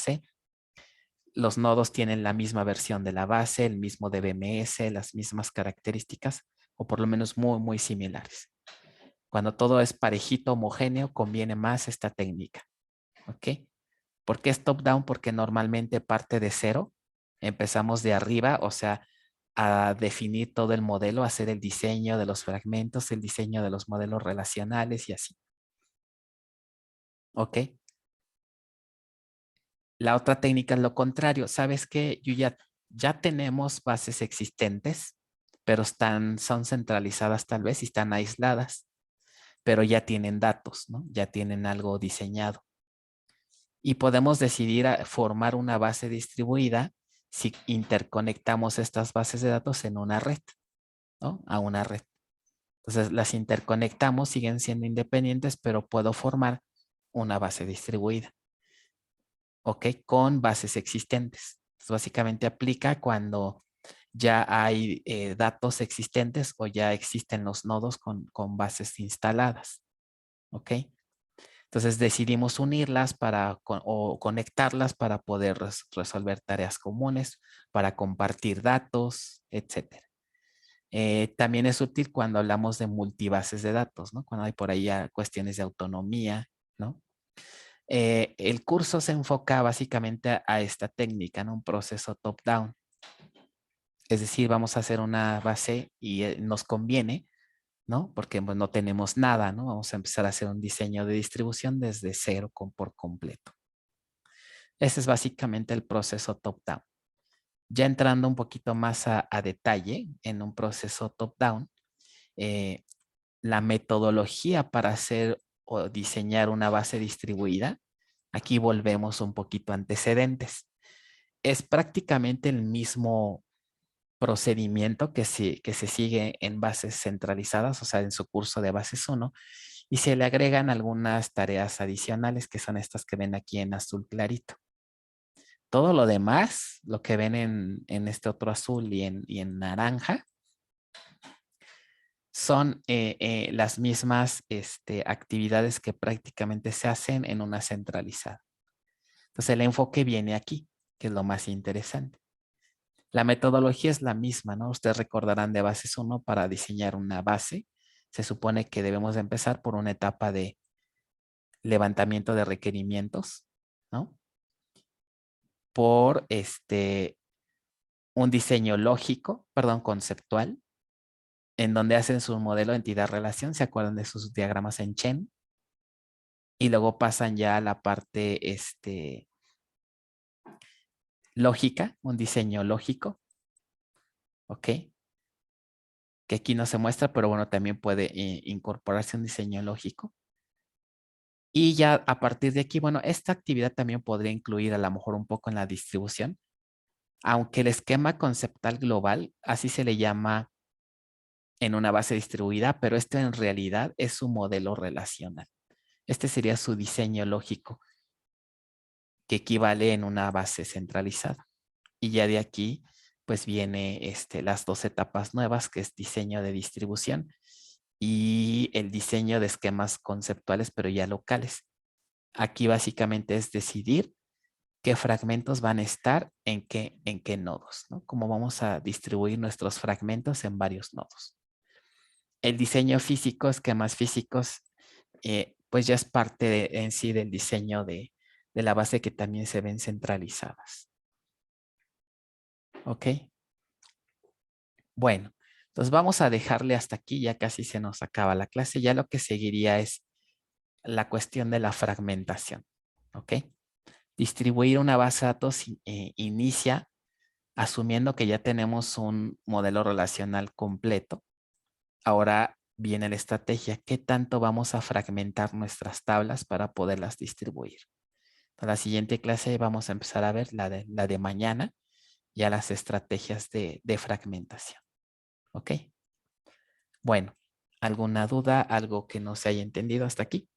los nodos tienen la misma versión de la base, el mismo DBMS, las mismas características, o por lo menos muy, muy similares. Cuando todo es parejito, homogéneo, conviene más esta técnica. ¿Ok? ¿Por qué es top-down? Porque normalmente parte de cero. Empezamos de arriba, o sea, a definir todo el modelo, hacer el diseño de los fragmentos, el diseño de los modelos relacionales y así. ¿Ok? La otra técnica es lo contrario. ¿Sabes qué? Ya tenemos bases existentes, pero son centralizadas tal vez y están aisladas, pero ya tienen datos, ¿no? Ya tienen algo diseñado. Y podemos decidir formar una base distribuida si interconectamos estas bases de datos en una red, ¿no? A una red. Entonces las interconectamos, siguen siendo independientes, pero puedo formar una base distribuida. ¿Ok? Con bases existentes. Entonces, básicamente aplica cuando ya hay datos existentes o ya existen los nodos con bases instaladas. ¿Ok? Entonces decidimos unirlas o conectarlas para poder resolver tareas comunes, para compartir datos, etc. También es útil cuando hablamos de multibases de datos, ¿no? Cuando hay por ahí cuestiones de autonomía, ¿no? El curso se enfoca básicamente a esta técnica, ¿no? Un proceso top-down. Es decir, vamos a hacer una base y nos conviene, ¿no? Porque pues, no tenemos nada, ¿no? Vamos a empezar a hacer un diseño de distribución desde cero por completo. Ese es básicamente el proceso top-down. Ya entrando un poquito más a detalle en un proceso top-down, la metodología para hacer o diseñar una base distribuida, aquí volvemos un poquito a antecedentes. Es prácticamente el mismo procedimiento que se sigue en bases centralizadas, o sea, en su curso de bases 1, y se le agregan algunas tareas adicionales que son estas que ven aquí en azul clarito. Todo lo demás, lo que ven en este otro azul y en naranja, son las mismas actividades que prácticamente se hacen en una centralizada. Entonces el enfoque viene aquí, que es lo más interesante. La metodología es la misma, ¿no? Ustedes recordarán de bases 1 para diseñar una base. Se supone que debemos de empezar por una etapa de levantamiento de requerimientos, ¿no? Por un diseño lógico, perdón, conceptual, en donde hacen su modelo entidad-relación, ¿se acuerdan de sus diagramas en Chen? Y luego pasan ya a la parte lógica, un diseño lógico, ¿ok? Que aquí no se muestra, pero bueno, también puede incorporarse un diseño lógico. Y ya a partir de aquí, bueno, esta actividad también podría incluir a lo mejor un poco en la distribución, aunque el esquema conceptual global, así se le llama en una base distribuida, pero esto en realidad es su modelo relacional. Este sería su diseño lógico, que equivale en una base centralizada. Y ya de aquí, pues viene las dos etapas nuevas, que es diseño de distribución y el diseño de esquemas conceptuales, pero ya locales. Aquí básicamente es decidir qué fragmentos van a estar en qué nodos, ¿no? Cómo vamos a distribuir nuestros fragmentos en varios nodos. El diseño físico, esquemas físicos, pues ya es parte en sí del diseño de la base que también se ven centralizadas. ¿Ok? Bueno, entonces vamos a dejarle hasta aquí, ya casi se nos acaba la clase. Ya lo que seguiría es la cuestión de la fragmentación. ¿Ok? Distribuir una base de datos inicia asumiendo que ya tenemos un modelo relacional completo. Ahora viene la estrategia. ¿Qué tanto vamos a fragmentar nuestras tablas para poderlas distribuir? En la siguiente clase vamos a empezar a ver la de mañana, ya las estrategias de fragmentación. ¿Ok? Bueno, ¿alguna duda? ¿Algo que no se haya entendido hasta aquí?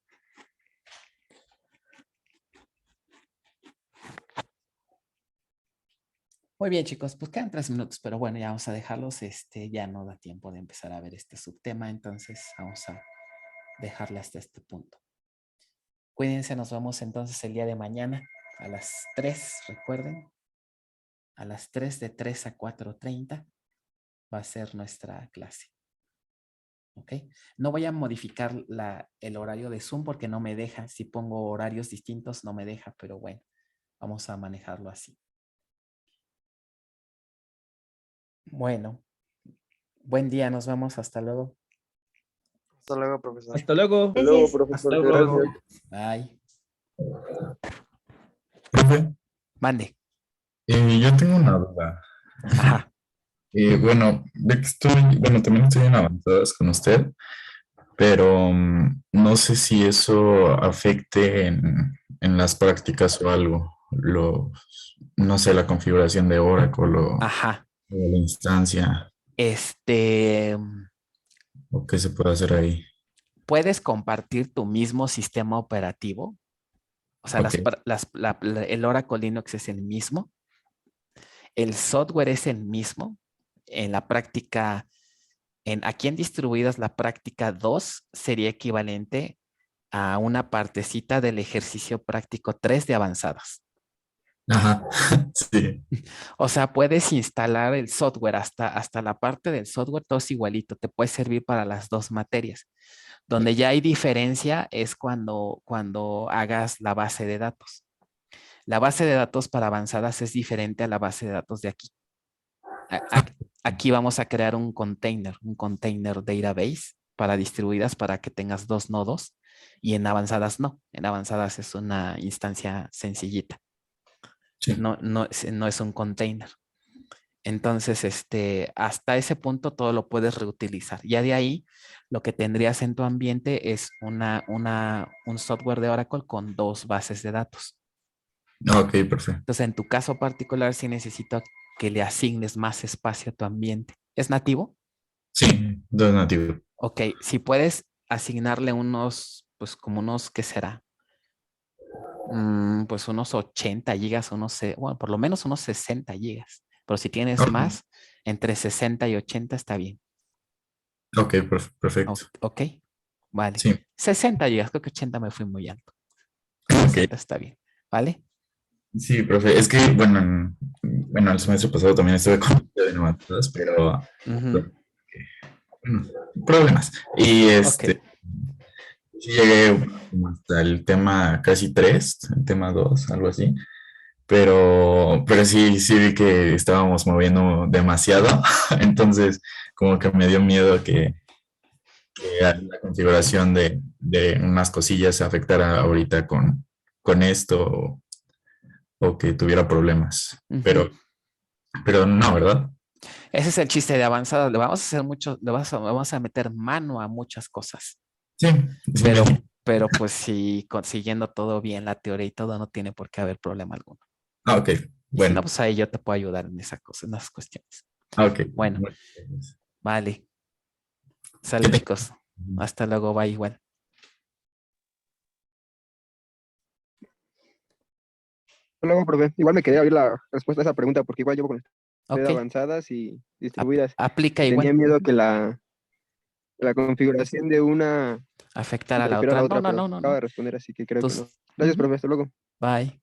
Muy bien, chicos, pues quedan 3 minutos, pero bueno, ya vamos a dejarlos. Ya no da tiempo de empezar a ver este subtema, entonces vamos a dejarle hasta este punto. Cuídense, nos vemos entonces el día de mañana a las 3, recuerden. A las 3, de 3 a 4:30 va a ser nuestra clase. ¿Ok? No voy a modificar el horario de Zoom porque no me deja. Si pongo horarios distintos no me deja, pero bueno, vamos a manejarlo así. Bueno, buen día, nos vemos, hasta luego. Hasta luego, profesor. Hasta luego. Hasta luego, Hasta profesor. luego. Gracias. Bye. Profe, Mande. yo tengo una duda. Ajá. Bueno, también estoy en avanzadas con usted, pero no sé si eso afecte en las prácticas o algo. No sé, la configuración de Oracle Ajá. o la instancia, o qué se puede hacer ahí. ¿Puedes compartir tu mismo sistema operativo? O sea, Ok. el Oracle Linux es el mismo. El software es el mismo. En la práctica, aquí en distribuidas, la práctica 2 sería equivalente a una partecita del ejercicio práctico 3 de avanzadas. Ajá, sí. O sea, puedes instalar el software hasta la parte del software, todo es igualito. Te puede servir para las 2 materias. Donde ya hay diferencia es cuando hagas la base de datos. La base de datos para avanzadas es diferente a la base de datos de aquí. Aquí vamos a crear un container database para distribuidas para que tengas 2 nodos y en avanzadas no. En avanzadas es una instancia sencillita. Sí. No es un container. Entonces, hasta ese punto todo lo puedes reutilizar. Ya de ahí, lo que tendrías en tu ambiente es un software de Oracle con 2 bases de datos. Ok, perfecto. Entonces, en tu caso particular, sí necesito que le asignes más espacio a tu ambiente. ¿Es nativo? Sí, 2 nativos. Ok, si puedes asignarle pues como unos, ¿qué será? Pues unos 80 gigas, bueno, por lo menos unos 60 gigas. Pero si tienes más, entre 60 y 80 está bien. Ok, perfecto. Ok, vale. Sí. 60 gigas, creo que 80 me fui muy alto. Ok. 60 está bien, ¿vale? Sí, profe, es que, bueno, el semestre pasado también estuve con de novatas, pero bueno, problemas. Y Ok. sí llegué como hasta el tema casi 3, el tema 2, algo así. Pero sí vi que estábamos moviendo demasiado, entonces como que me dio miedo que la configuración de unas cosillas se afectara ahorita con esto o que tuviera problemas. Pero no, ¿verdad? Ese es el chiste de avanzado. Le vamos a hacer vamos a meter mano a muchas cosas. Sí. Pero pues si consiguiendo todo bien, la teoría y todo, no tiene por qué haber problema alguno. Ah, ok. Y si no, Bueno. pues ahí yo te puedo ayudar en esa cosa, en esas cuestiones. Ah, ok. Bueno, vale. Sale, chicos. Hasta luego, bye igual. Luego, profe, igual me quería oír la respuesta a esa pregunta porque igual llevo con Ok. avanzadas y distribuidas. Aplica Y tenía igual. miedo que la configuración de una Afectar a la interfiera a otra. la otra, No, pero no, no, acaba no. de responder, así que creo que no. Entonces, Gracias, profe, hasta luego. Bye.